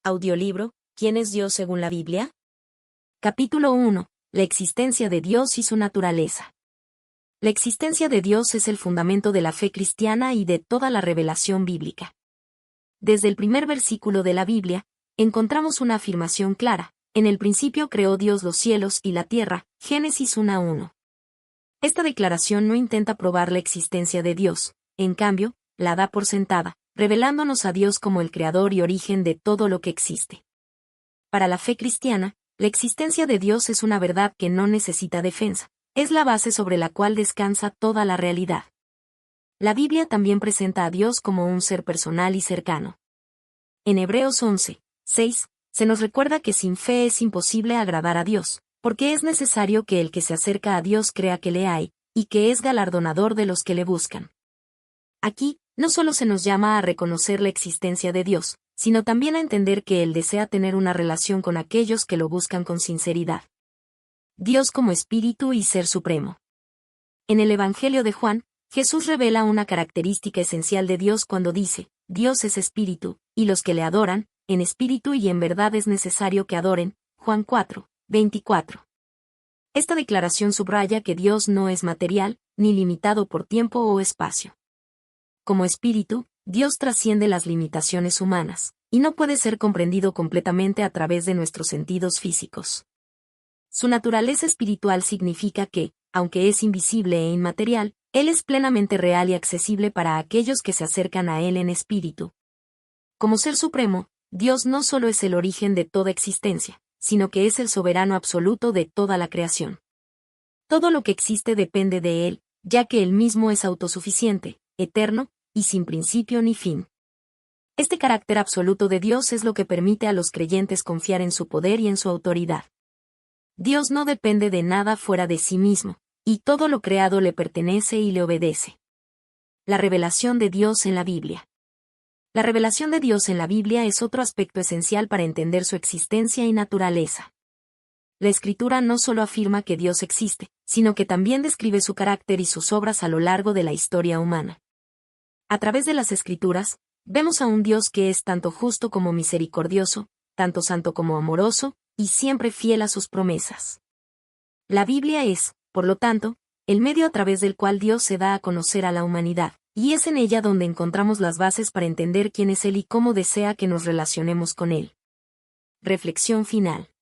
Audiolibro, ¿Quién es Dios según la Biblia? Capítulo 1. La existencia de Dios y su naturaleza. La existencia de Dios es el fundamento de la fe cristiana y de toda la revelación bíblica. Desde el primer versículo de la Biblia, encontramos una afirmación clara: en el principio creó Dios los cielos y la tierra, Génesis 1:1. Esta declaración no intenta probar la existencia de Dios, en cambio, la da por sentada, revelándonos a Dios como el creador y origen de todo lo que existe. Para la fe cristiana, la existencia de Dios es una verdad que no necesita defensa, es la base sobre la cual descansa toda la realidad. La Biblia también presenta a Dios como un ser personal y cercano. En Hebreos 11:6, se nos recuerda que sin fe es imposible agradar a Dios, porque es necesario que el que se acerca a Dios crea que le hay, y que es galardonador de los que le buscan. Aquí, no solo se nos llama a reconocer la existencia de Dios, sino también a entender que Él desea tener una relación con aquellos que lo buscan con sinceridad. Dios como Espíritu y Ser Supremo. En el Evangelio de Juan, Jesús revela una característica esencial de Dios cuando dice: Dios es Espíritu, y los que le adoran, en espíritu y en verdad es necesario que adoren. Juan 4:24. Esta declaración subraya que Dios no es material, ni limitado por tiempo o espacio. Como Espíritu, Dios trasciende las limitaciones humanas, y no puede ser comprendido completamente a través de nuestros sentidos físicos. Su naturaleza espiritual significa que, aunque es invisible e inmaterial, Él es plenamente real y accesible para aquellos que se acercan a Él en espíritu. Como Ser Supremo, Dios no solo es el origen de toda existencia, sino que es el soberano absoluto de toda la creación. Todo lo que existe depende de Él, ya que Él mismo es autosuficiente, eterno, y sin principio ni fin. Este carácter absoluto de Dios es lo que permite a los creyentes confiar en su poder y en su autoridad. Dios no depende de nada fuera de sí mismo, y todo lo creado le pertenece y le obedece. La revelación de Dios en la Biblia. La revelación de Dios en la Biblia es otro aspecto esencial para entender su existencia y naturaleza. La Escritura no solo afirma que Dios existe, sino que también describe su carácter y sus obras a lo largo de la historia humana. A través de las Escrituras, vemos a un Dios que es tanto justo como misericordioso, tanto santo como amoroso, y siempre fiel a sus promesas. La Biblia es, por lo tanto, el medio a través del cual Dios se da a conocer a la humanidad, y es en ella donde encontramos las bases para entender quién es Él y cómo desea que nos relacionemos con Él. Reflexión final.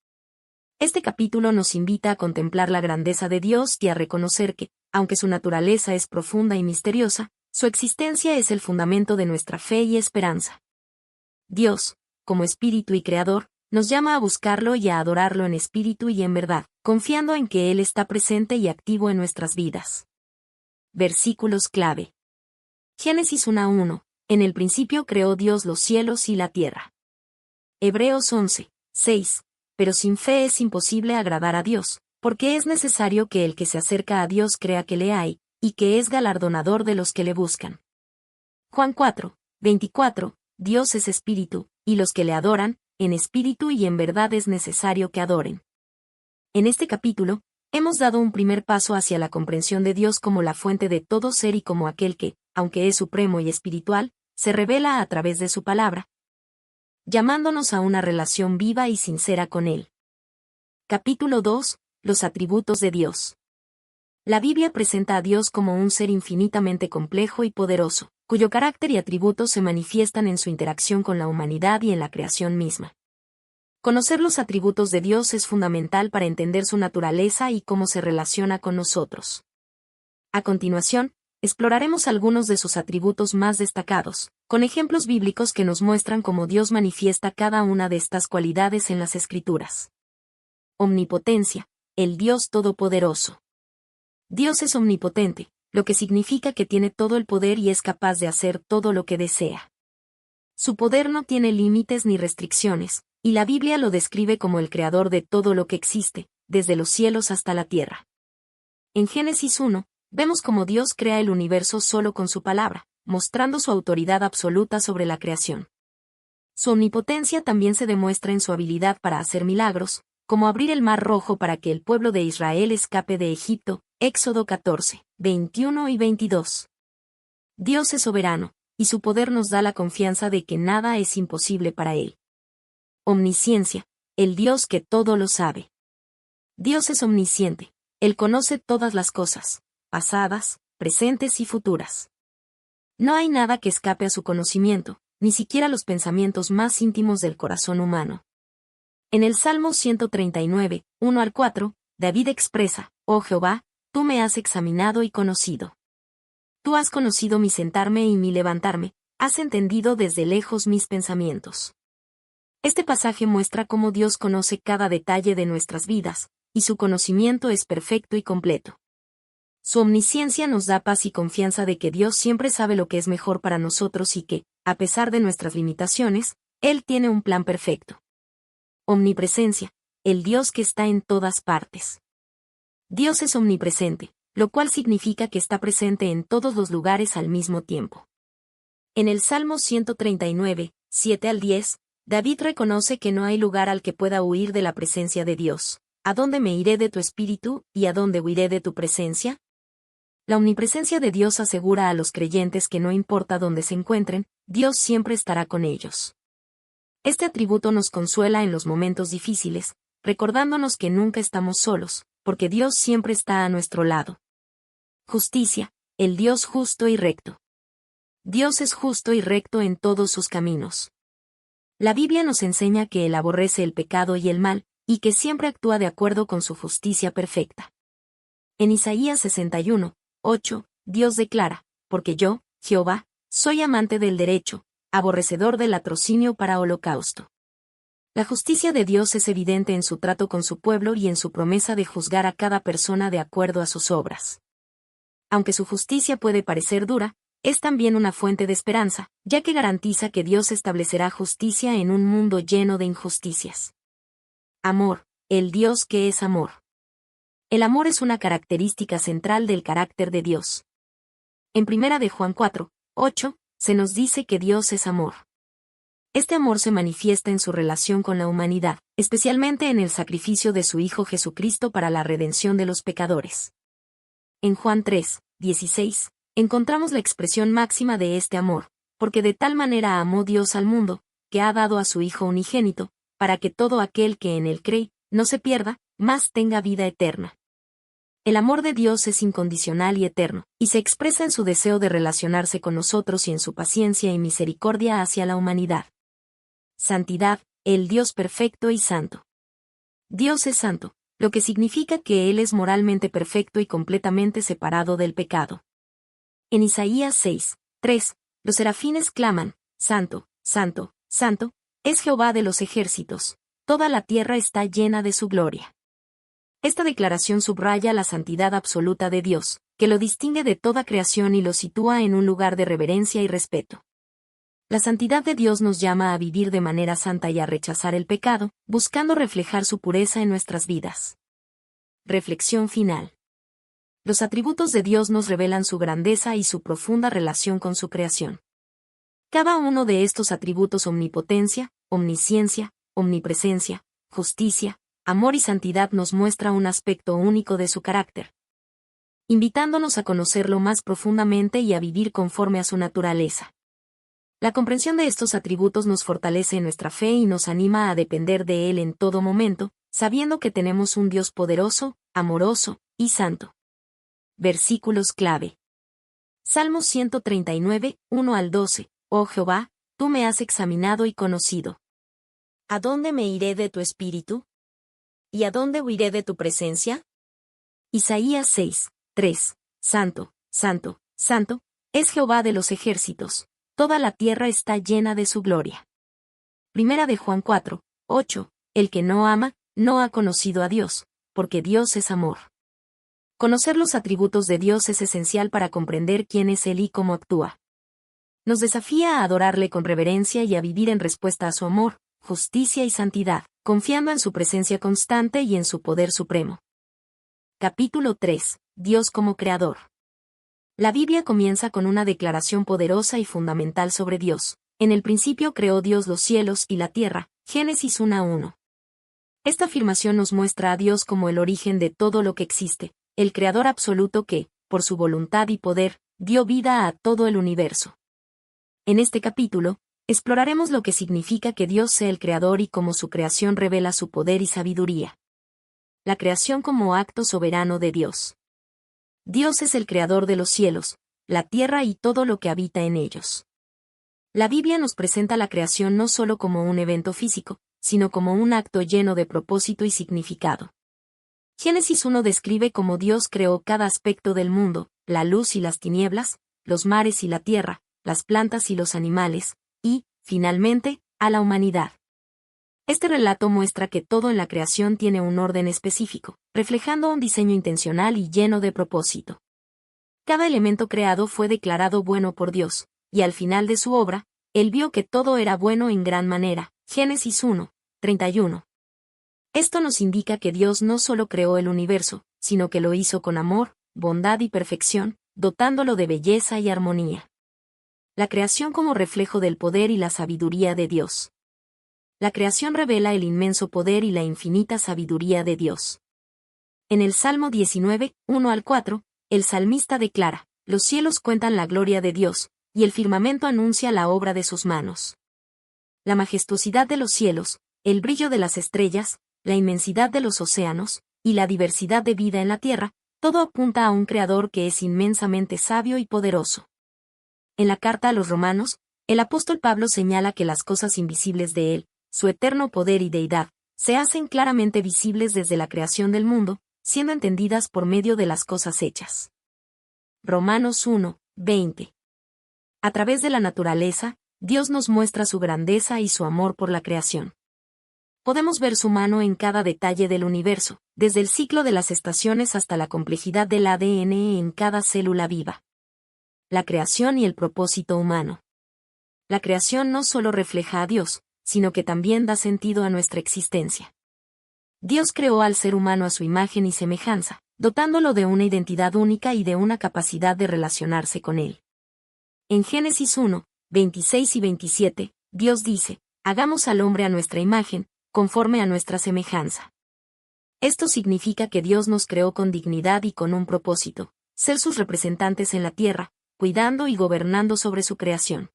Este capítulo nos invita a contemplar la grandeza de Dios y a reconocer que, aunque su naturaleza es profunda y misteriosa, su existencia es el fundamento de nuestra fe y esperanza. Dios, como Espíritu y Creador, nos llama a buscarlo y a adorarlo en espíritu y en verdad, confiando en que Él está presente y activo en nuestras vidas. Versículos clave. Génesis 1:1. En el principio creó Dios los cielos y la tierra. Hebreos 11:6. Pero sin fe es imposible agradar a Dios, porque es necesario que el que se acerca a Dios crea que le hay, y que es galardonador de los que le buscan. Juan 4:24. Dios es espíritu, y los que le adoran, en espíritu y en verdad es necesario que adoren. En este capítulo, hemos dado un primer paso hacia la comprensión de Dios como la fuente de todo ser y como aquel que, aunque es supremo y espiritual, se revela a través de su palabra, llamándonos a una relación viva y sincera con Él. Capítulo 2. Los atributos de Dios. La Biblia presenta a Dios como un ser infinitamente complejo y poderoso, cuyo carácter y atributos se manifiestan en su interacción con la humanidad y en la creación misma. Conocer los atributos de Dios es fundamental para entender su naturaleza y cómo se relaciona con nosotros. A continuación, exploraremos algunos de sus atributos más destacados, con ejemplos bíblicos que nos muestran cómo Dios manifiesta cada una de estas cualidades en las Escrituras. Omnipotencia, el Dios Todopoderoso. Dios es omnipotente, lo que significa que tiene todo el poder y es capaz de hacer todo lo que desea. Su poder no tiene límites ni restricciones, y la Biblia lo describe como el creador de todo lo que existe, desde los cielos hasta la tierra. En Génesis 1, vemos cómo Dios crea el universo solo con su palabra, mostrando su autoridad absoluta sobre la creación. Su omnipotencia también se demuestra en su habilidad para hacer milagros, como abrir el Mar Rojo para que el pueblo de Israel escape de Egipto, Éxodo 14:21 y 22. Dios es soberano, y su poder nos da la confianza de que nada es imposible para Él. Omnisciencia, el Dios que todo lo sabe. Dios es omnisciente, Él conoce todas las cosas, pasadas, presentes y futuras. No hay nada que escape a su conocimiento, ni siquiera los pensamientos más íntimos del corazón humano. En el Salmo 139, 1 al 4, David expresa: Oh Jehová, tú me has examinado y conocido. Tú has conocido mi sentarme y mi levantarme, has entendido desde lejos mis pensamientos. Este pasaje muestra cómo Dios conoce cada detalle de nuestras vidas, y su conocimiento es perfecto y completo. Su omnisciencia nos da paz y confianza de que Dios siempre sabe lo que es mejor para nosotros y que, a pesar de nuestras limitaciones, Él tiene un plan perfecto. Omnipresencia, el Dios que está en todas partes. Dios es omnipresente, lo cual significa que está presente en todos los lugares al mismo tiempo. En el Salmo 139, 7 al 10, David reconoce que no hay lugar al que pueda huir de la presencia de Dios. ¿A dónde me iré de tu espíritu, y a dónde huiré de tu presencia? La omnipresencia de Dios asegura a los creyentes que no importa dónde se encuentren, Dios siempre estará con ellos. Este atributo nos consuela en los momentos difíciles, recordándonos que nunca estamos solos, porque Dios siempre está a nuestro lado. Justicia, el Dios justo y recto. Dios es justo y recto en todos sus caminos. La Biblia nos enseña que Él aborrece el pecado y el mal, y que siempre actúa de acuerdo con su justicia perfecta. En Isaías 61, 8, Dios declara: Porque yo, Jehová, soy amante del derecho, aborrecedor del latrocinio para holocausto. La justicia de Dios es evidente en su trato con su pueblo y en su promesa de juzgar a cada persona de acuerdo a sus obras. Aunque su justicia puede parecer dura, es también una fuente de esperanza, ya que garantiza que Dios establecerá justicia en un mundo lleno de injusticias. Amor, el Dios que es amor. El amor es una característica central del carácter de Dios. En 1 de Juan 4, 8, se nos dice que Dios es amor. Este amor se manifiesta en su relación con la humanidad, especialmente en el sacrificio de su Hijo Jesucristo para la redención de los pecadores. En Juan 3, 16, encontramos la expresión máxima de este amor: porque de tal manera amó Dios al mundo, que ha dado a su Hijo unigénito, para que todo aquel que en él cree, no se pierda, mas tenga vida eterna. El amor de Dios es incondicional y eterno, y se expresa en su deseo de relacionarse con nosotros y en su paciencia y misericordia hacia la humanidad. Santidad, el Dios perfecto y santo. Dios es santo, lo que significa que Él es moralmente perfecto y completamente separado del pecado. En Isaías 6, 3, los serafines claman: Santo, Santo, Santo, es Jehová de los ejércitos, toda la tierra está llena de su gloria. Esta declaración subraya la santidad absoluta de Dios, que lo distingue de toda creación y lo sitúa en un lugar de reverencia y respeto. La santidad de Dios nos llama a vivir de manera santa y a rechazar el pecado, buscando reflejar su pureza en nuestras vidas. Reflexión final. Los atributos de Dios nos revelan su grandeza y su profunda relación con su creación. Cada uno de estos atributos: omnipotencia, omnisciencia, omnipresencia, justicia, amor y santidad, nos muestra un aspecto único de su carácter, invitándonos a conocerlo más profundamente y a vivir conforme a su naturaleza. La comprensión de estos atributos nos fortalece en nuestra fe y nos anima a depender de Él en todo momento, sabiendo que tenemos un Dios poderoso, amoroso y santo. Versículos clave. Salmo 139, 1 al 12. Oh Jehová, tú me has examinado y conocido. ¿A dónde me iré de tu espíritu? ¿Y a dónde huiré de tu presencia? Isaías 6, 3. Santo, santo, santo, es Jehová de los ejércitos, toda la tierra está llena de su gloria. 1 de Juan 4, 8. El que no ama, no ha conocido a Dios, porque Dios es amor. Conocer los atributos de Dios es esencial para comprender quién es Él y cómo actúa. Nos desafía a adorarle con reverencia y a vivir en respuesta a su amor, justicia y santidad, confiando en su presencia constante y en su poder supremo. Capítulo 3. Dios como Creador. La Biblia comienza con una declaración poderosa y fundamental sobre Dios. En el principio creó Dios los cielos y la tierra. Génesis 1:1. Esta afirmación nos muestra a Dios como el origen de todo lo que existe, el Creador absoluto que, por su voluntad y poder, dio vida a todo el universo. En este capítulo, Exploraremos lo que significa que Dios sea el creador y cómo su creación revela su poder y sabiduría. La creación como acto soberano de Dios. Dios es el creador de los cielos, la tierra y todo lo que habita en ellos. La Biblia nos presenta la creación no solo como un evento físico, sino como un acto lleno de propósito y significado. Génesis 1 describe cómo Dios creó cada aspecto del mundo, la luz y las tinieblas, los mares y la tierra, las plantas y los animales, y, finalmente, a la humanidad. Este relato muestra que todo en la creación tiene un orden específico, reflejando un diseño intencional y lleno de propósito. Cada elemento creado fue declarado bueno por Dios, y al final de su obra, Él vio que todo era bueno en gran manera. Génesis 1, 31. Esto nos indica que Dios no solo creó el universo, sino que lo hizo con amor, bondad y perfección, dotándolo de belleza y armonía. La creación como reflejo del poder y la sabiduría de Dios. La creación revela el inmenso poder y la infinita sabiduría de Dios. En el Salmo 19, 1 al 4, el salmista declara: los cielos cuentan la gloria de Dios, y el firmamento anuncia la obra de sus manos. La majestuosidad de los cielos, el brillo de las estrellas, la inmensidad de los océanos, y la diversidad de vida en la tierra, todo apunta a un Creador que es inmensamente sabio y poderoso. En la carta a los Romanos, el apóstol Pablo señala que las cosas invisibles de Él, su eterno poder y deidad, se hacen claramente visibles desde la creación del mundo, siendo entendidas por medio de las cosas hechas. Romanos 1, 20. A través de la naturaleza, Dios nos muestra su grandeza y su amor por la creación. Podemos ver su mano en cada detalle del universo, desde el ciclo de las estaciones hasta la complejidad del ADN en cada célula viva. La creación y el propósito humano. La creación no solo refleja a Dios, sino que también da sentido a nuestra existencia. Dios creó al ser humano a su imagen y semejanza, dotándolo de una identidad única y de una capacidad de relacionarse con Él. En Génesis 1, 26 y 27, Dios dice: hagamos al hombre a nuestra imagen, conforme a nuestra semejanza. Esto significa que Dios nos creó con dignidad y con un propósito: ser sus representantes en la tierra, cuidando y gobernando sobre su creación.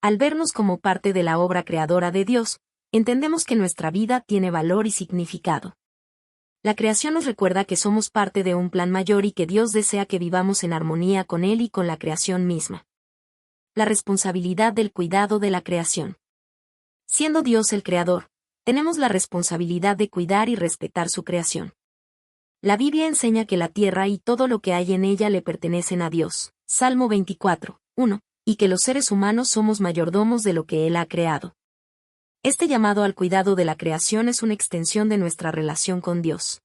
Al vernos como parte de la obra creadora de Dios, entendemos que nuestra vida tiene valor y significado. La creación nos recuerda que somos parte de un plan mayor y que Dios desea que vivamos en armonía con Él y con la creación misma. La responsabilidad del cuidado de la creación. Siendo Dios el creador, tenemos la responsabilidad de cuidar y respetar su creación. La Biblia enseña que la tierra y todo lo que hay en ella le pertenecen a Dios. Salmo 24, 1. Y que los seres humanos somos mayordomos de lo que Él ha creado. Este llamado al cuidado de la creación es una extensión de nuestra relación con Dios.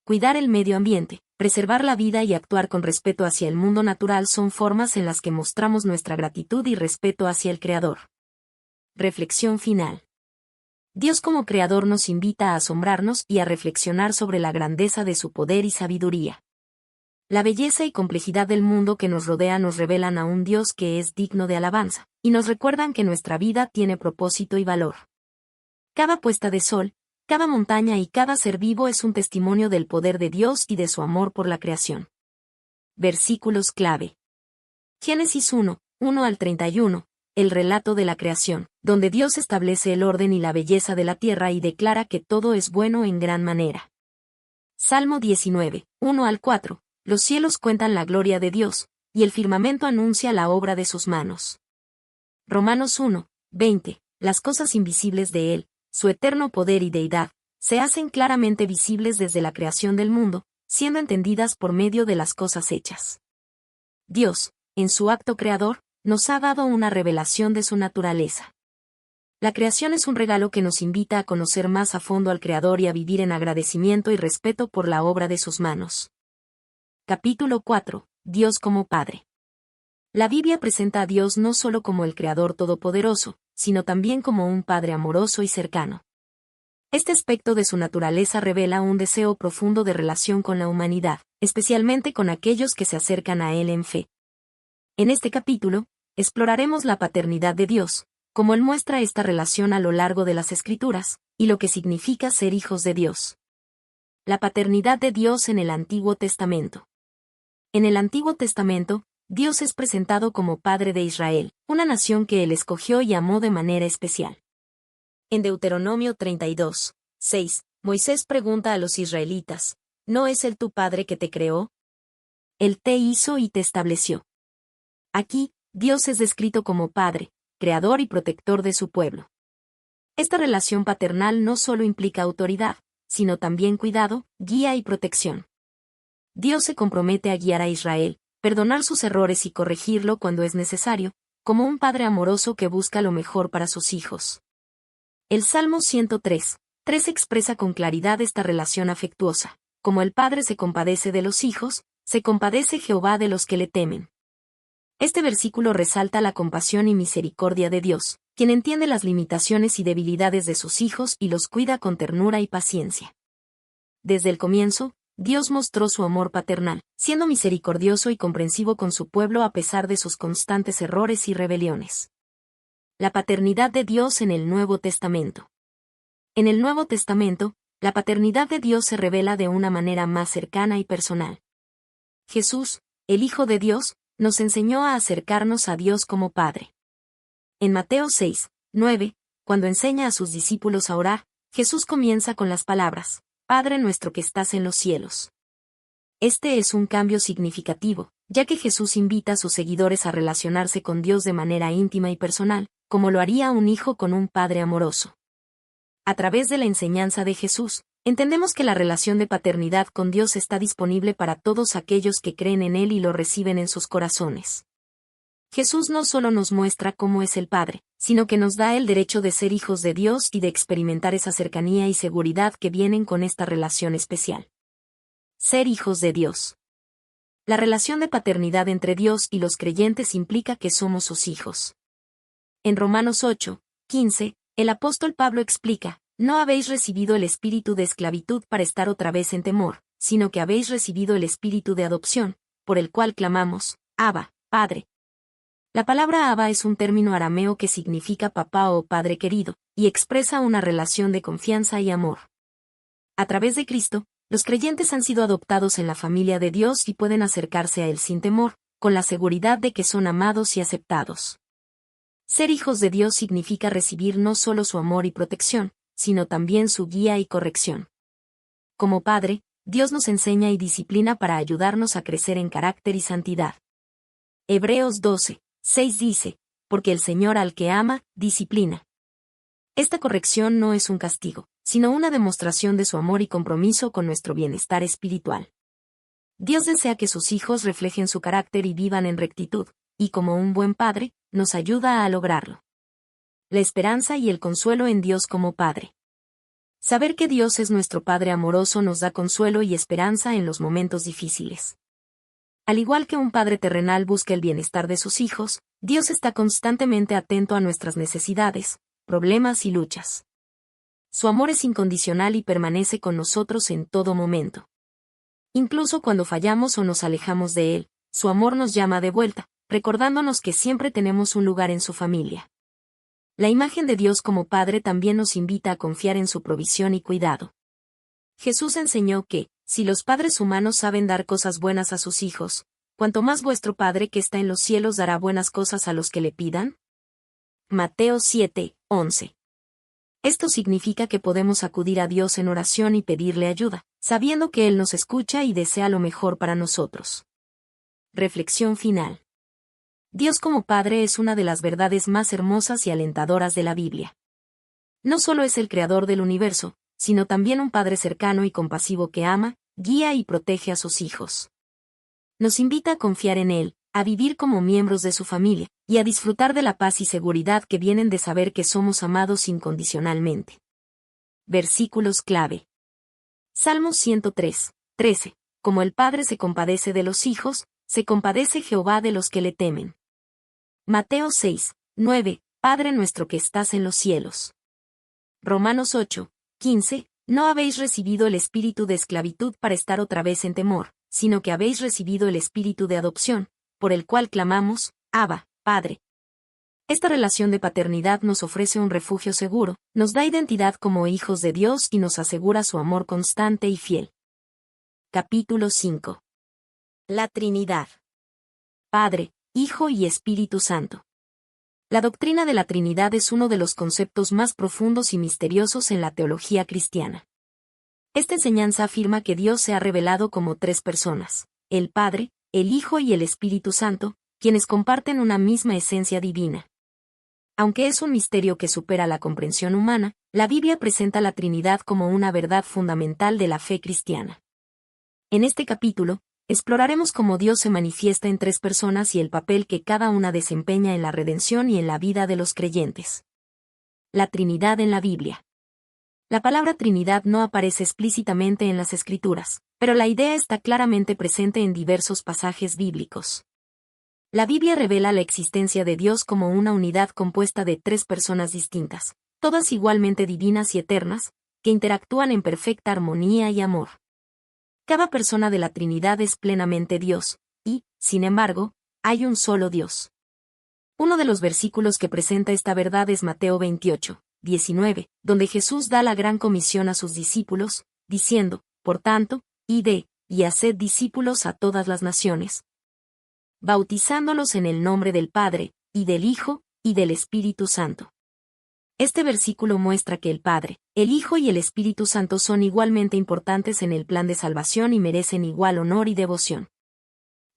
Cuidar el medio ambiente, preservar la vida y actuar con respeto hacia el mundo natural son formas en las que mostramos nuestra gratitud y respeto hacia el Creador. Reflexión final. Dios como Creador nos invita a asombrarnos y a reflexionar sobre la grandeza de su poder y sabiduría. La belleza y complejidad del mundo que nos rodea nos revelan a un Dios que es digno de alabanza, y nos recuerdan que nuestra vida tiene propósito y valor. Cada puesta de sol, cada montaña y cada ser vivo es un testimonio del poder de Dios y de su amor por la creación. Versículos clave. Génesis 1, 1 al 31, el relato de la creación, donde Dios establece el orden y la belleza de la tierra y declara que todo es bueno en gran manera. Salmo 19, 1 al 4. Los cielos cuentan la gloria de Dios, y el firmamento anuncia la obra de sus manos. Romanos 1, 20. Las cosas invisibles de Él, su eterno poder y deidad, se hacen claramente visibles desde la creación del mundo, siendo entendidas por medio de las cosas hechas. Dios, en su acto creador, nos ha dado una revelación de su naturaleza. La creación es un regalo que nos invita a conocer más a fondo al Creador y a vivir en agradecimiento y respeto por la obra de sus manos. Capítulo 4. Dios como Padre. La Biblia presenta a Dios no solo como el Creador Todopoderoso, sino también como un Padre amoroso y cercano. Este aspecto de su naturaleza revela un deseo profundo de relación con la humanidad, especialmente con aquellos que se acercan a Él en fe. En este capítulo, exploraremos la paternidad de Dios, cómo Él muestra esta relación a lo largo de las Escrituras, y lo que significa ser hijos de Dios. La paternidad de Dios en el Antiguo Testamento. En el Antiguo Testamento, Dios es presentado como Padre de Israel, una nación que Él escogió y amó de manera especial. En Deuteronomio 32, 6, Moisés pregunta a los israelitas, ¿no es Él tu Padre que te creó? Él te hizo y te estableció. Aquí, Dios es descrito como Padre, creador y protector de su pueblo. Esta relación paternal no solo implica autoridad, sino también cuidado, guía y protección. Dios se compromete a guiar a Israel, perdonar sus errores y corregirlo cuando es necesario, como un padre amoroso que busca lo mejor para sus hijos. El Salmo 103, 3 expresa con claridad esta relación afectuosa. Como el padre se compadece de los hijos, se compadece Jehová de los que le temen. Este versículo resalta la compasión y misericordia de Dios, quien entiende las limitaciones y debilidades de sus hijos y los cuida con ternura y paciencia. Desde el comienzo, Dios mostró su amor paternal, siendo misericordioso y comprensivo con su pueblo a pesar de sus constantes errores y rebeliones. La paternidad de Dios en el Nuevo Testamento. En el Nuevo Testamento, la paternidad de Dios se revela de una manera más cercana y personal. Jesús, el Hijo de Dios, nos enseñó a acercarnos a Dios como Padre. En Mateo 6, 9, cuando enseña a sus discípulos a orar, Jesús comienza con las palabras, Padre nuestro que estás en los cielos. Este es un cambio significativo, ya que Jesús invita a sus seguidores a relacionarse con Dios de manera íntima y personal, como lo haría un hijo con un padre amoroso. A través de la enseñanza de Jesús, entendemos que la relación de paternidad con Dios está disponible para todos aquellos que creen en Él y lo reciben en sus corazones. Jesús no solo nos muestra cómo es el Padre, sino que nos da el derecho de ser hijos de Dios y de experimentar esa cercanía y seguridad que vienen con esta relación especial. Ser hijos de Dios. La relación de paternidad entre Dios y los creyentes implica que somos sus hijos. En Romanos 8, 15, el apóstol Pablo explica, no habéis recibido el espíritu de esclavitud para estar otra vez en temor, sino que habéis recibido el espíritu de adopción, por el cual clamamos, Abba, Padre. La palabra Abba es un término arameo que significa papá o padre querido, y expresa una relación de confianza y amor. A través de Cristo, los creyentes han sido adoptados en la familia de Dios y pueden acercarse a Él sin temor, con la seguridad de que son amados y aceptados. Ser hijos de Dios significa recibir no solo su amor y protección, sino también su guía y corrección. Como Padre, Dios nos enseña y disciplina para ayudarnos a crecer en carácter y santidad. Hebreos 12, 6 dice, porque el Señor al que ama, disciplina. Esta corrección no es un castigo, sino una demostración de su amor y compromiso con nuestro bienestar espiritual. Dios desea que sus hijos reflejen su carácter y vivan en rectitud, y como un buen padre, nos ayuda a lograrlo. La esperanza y el consuelo en Dios como Padre. Saber que Dios es nuestro Padre amoroso nos da consuelo y esperanza en los momentos difíciles. Al igual que un padre terrenal busca el bienestar de sus hijos, Dios está constantemente atento a nuestras necesidades, problemas y luchas. Su amor es incondicional y permanece con nosotros en todo momento. Incluso cuando fallamos o nos alejamos de Él, su amor nos llama de vuelta, recordándonos que siempre tenemos un lugar en su familia. La imagen de Dios como Padre también nos invita a confiar en su provisión y cuidado. Jesús enseñó que, si los padres humanos saben dar cosas buenas a sus hijos, ¿cuánto más vuestro Padre que está en los cielos dará buenas cosas a los que le pidan? Mateo 7, 11. Esto significa que podemos acudir a Dios en oración y pedirle ayuda, sabiendo que Él nos escucha y desea lo mejor para nosotros. Reflexión final. Dios como Padre es una de las verdades más hermosas y alentadoras de la Biblia. No solo es el creador del universo, sino también un Padre cercano y compasivo que ama, guía y protege a sus hijos. Nos invita a confiar en Él, a vivir como miembros de su familia, y a disfrutar de la paz y seguridad que vienen de saber que somos amados incondicionalmente. Versículos clave. Salmos 103, 13. Como el Padre se compadece de los hijos, se compadece Jehová de los que le temen. Mateo 6, 9. Padre nuestro que estás en los cielos. Romanos 8, 15. No habéis recibido el espíritu de esclavitud para estar otra vez en temor, sino que habéis recibido el espíritu de adopción, por el cual clamamos, Abba, Padre. Esta relación de paternidad nos ofrece un refugio seguro, nos da identidad como hijos de Dios y nos asegura su amor constante y fiel. Capítulo 5. La Trinidad. Padre, Hijo y Espíritu Santo. La doctrina de la Trinidad es uno de los conceptos más profundos y misteriosos en la teología cristiana. Esta enseñanza afirma que Dios se ha revelado como tres personas, el Padre, el Hijo y el Espíritu Santo, quienes comparten una misma esencia divina. Aunque es un misterio que supera la comprensión humana, la Biblia presenta la Trinidad como una verdad fundamental de la fe cristiana. En este capítulo, exploraremos cómo Dios se manifiesta en tres personas y el papel que cada una desempeña en la redención y en la vida de los creyentes. La Trinidad en la Biblia. La palabra Trinidad no aparece explícitamente en las Escrituras, pero la idea está claramente presente en diversos pasajes bíblicos. La Biblia revela la existencia de Dios como una unidad compuesta de tres personas distintas, todas igualmente divinas y eternas, que interactúan en perfecta armonía y amor. Cada persona de la Trinidad es plenamente Dios, y, sin embargo, hay un solo Dios. Uno de los versículos que presenta esta verdad es Mateo 28, 19, donde Jesús da la gran comisión a sus discípulos, diciendo, por tanto, id, y haced discípulos a todas las naciones, bautizándolos en el nombre del Padre, y del Hijo, y del Espíritu Santo. Este versículo muestra que el Padre, el Hijo y el Espíritu Santo son igualmente importantes en el plan de salvación y merecen igual honor y devoción.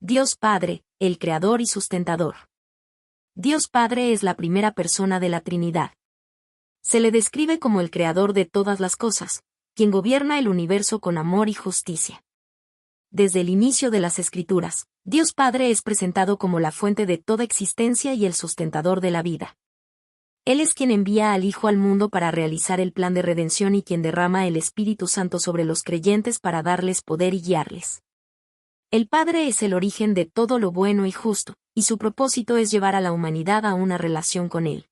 Dios Padre, el Creador y Sustentador. Dios Padre es la primera persona de la Trinidad. Se le describe como el Creador de todas las cosas, quien gobierna el universo con amor y justicia. Desde el inicio de las Escrituras, Dios Padre es presentado como la fuente de toda existencia y el sustentador de la vida. Él es quien envía al Hijo al mundo para realizar el plan de redención y quien derrama el Espíritu Santo sobre los creyentes para darles poder y guiarles. El Padre es el origen de todo lo bueno y justo, y su propósito es llevar a la humanidad a una relación con Él.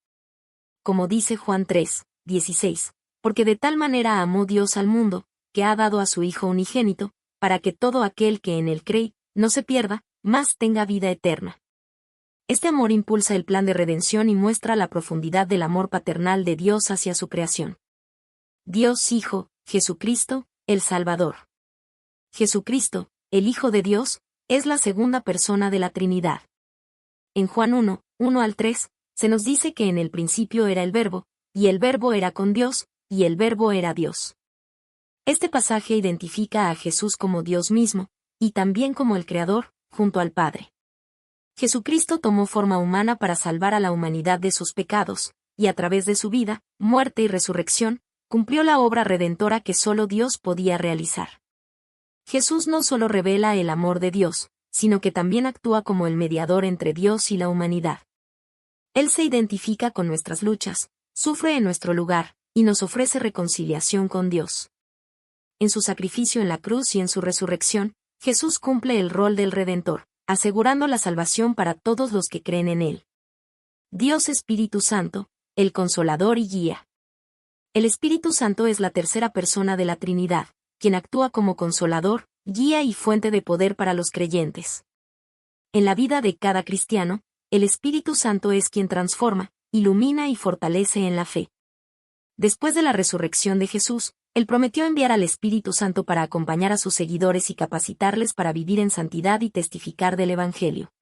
Como dice Juan 3, 16, porque de tal manera amó Dios al mundo, que ha dado a su Hijo unigénito, para que todo aquel que en Él cree, no se pierda, mas tenga vida eterna. Este amor impulsa el plan de redención y muestra la profundidad del amor paternal de Dios hacia su creación. Dios Hijo, Jesucristo, el Salvador. Jesucristo, el Hijo de Dios, es la segunda persona de la Trinidad. En Juan 1, 1 al 3, se nos dice que en el principio era el Verbo, y el Verbo era con Dios, y el Verbo era Dios. Este pasaje identifica a Jesús como Dios mismo, y también como el Creador, junto al Padre. Jesucristo tomó forma humana para salvar a la humanidad de sus pecados, y a través de su vida, muerte y resurrección, cumplió la obra redentora que solo Dios podía realizar. Jesús no solo revela el amor de Dios, sino que también actúa como el mediador entre Dios y la humanidad. Él se identifica con nuestras luchas, sufre en nuestro lugar, y nos ofrece reconciliación con Dios. En su sacrificio en la cruz y en su resurrección, Jesús cumple el rol del Redentor, asegurando la salvación para todos los que creen en Él. Dios Espíritu Santo, el Consolador y Guía. El Espíritu Santo es la tercera persona de la Trinidad, quien actúa como consolador, guía y fuente de poder para los creyentes. En la vida de cada cristiano, el Espíritu Santo es quien transforma, ilumina y fortalece en la fe. Después de la resurrección de Jesús, Él prometió enviar al Espíritu Santo para acompañar a sus seguidores y capacitarles para vivir en santidad y testificar del Evangelio.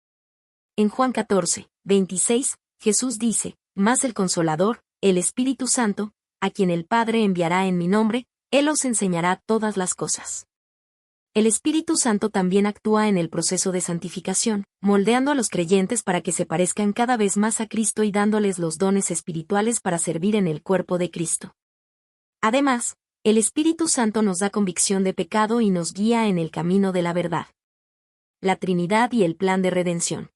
En Juan 14, 26, Jesús dice, mas el Consolador, el Espíritu Santo, a quien el Padre enviará en mi nombre, Él os enseñará todas las cosas. El Espíritu Santo también actúa en el proceso de santificación, moldeando a los creyentes para que se parezcan cada vez más a Cristo y dándoles los dones espirituales para servir en el cuerpo de Cristo. Además, el Espíritu Santo nos da convicción de pecado y nos guía en el camino de la verdad. La Trinidad y el plan de redención.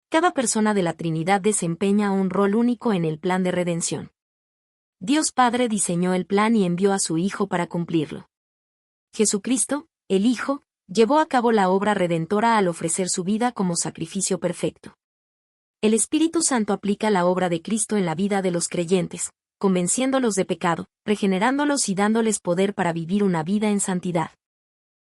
Cada persona de la Trinidad desempeña un rol único en el plan de redención. Dios Padre diseñó el plan y envió a su Hijo para cumplirlo. Jesucristo, el Hijo, llevó a cabo la obra redentora al ofrecer su vida como sacrificio perfecto. El Espíritu Santo aplica la obra de Cristo en la vida de los creyentes, convenciéndolos de pecado, regenerándolos y dándoles poder para vivir una vida en santidad.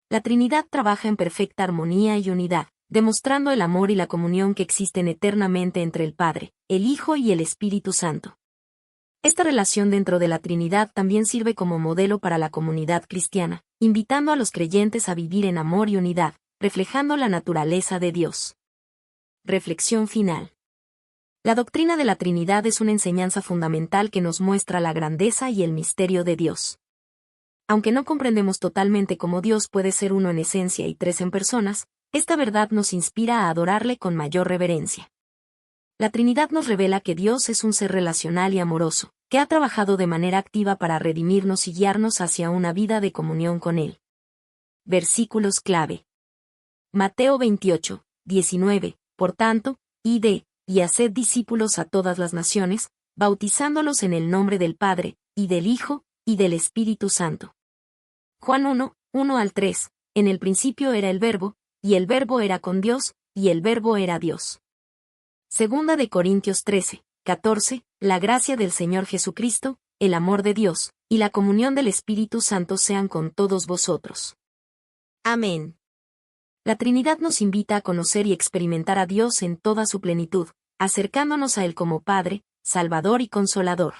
La Trinidad trabaja en perfecta armonía y unidad, demostrando el amor y la comunión que existen eternamente entre el Padre, el Hijo y el Espíritu Santo. Esta relación dentro de la Trinidad también sirve como modelo para la comunidad cristiana, invitando a los creyentes a vivir en amor y unidad, reflejando la naturaleza de Dios. Reflexión final. La doctrina de la Trinidad es una enseñanza fundamental que nos muestra la grandeza y el misterio de Dios. Aunque no comprendemos totalmente cómo Dios puede ser uno en esencia y tres en personas, esta verdad nos inspira a adorarle con mayor reverencia. La Trinidad nos revela que Dios es un ser relacional y amoroso, que ha trabajado de manera activa para redimirnos y guiarnos hacia una vida de comunión con Él. Versículos clave. Mateo 28, 19. Por tanto, id, y haced discípulos a todas las naciones, bautizándolos en el nombre del Padre, y del Hijo, y del Espíritu Santo. Juan 1, 1-3. En el principio era el Verbo, y el Verbo era con Dios, y el Verbo era Dios. Segunda de Corintios 13, 14. La gracia del Señor Jesucristo, el amor de Dios, y la comunión del Espíritu Santo sean con todos vosotros. Amén. La Trinidad nos invita a conocer y experimentar a Dios en toda su plenitud, acercándonos a Él como Padre, Salvador y Consolador.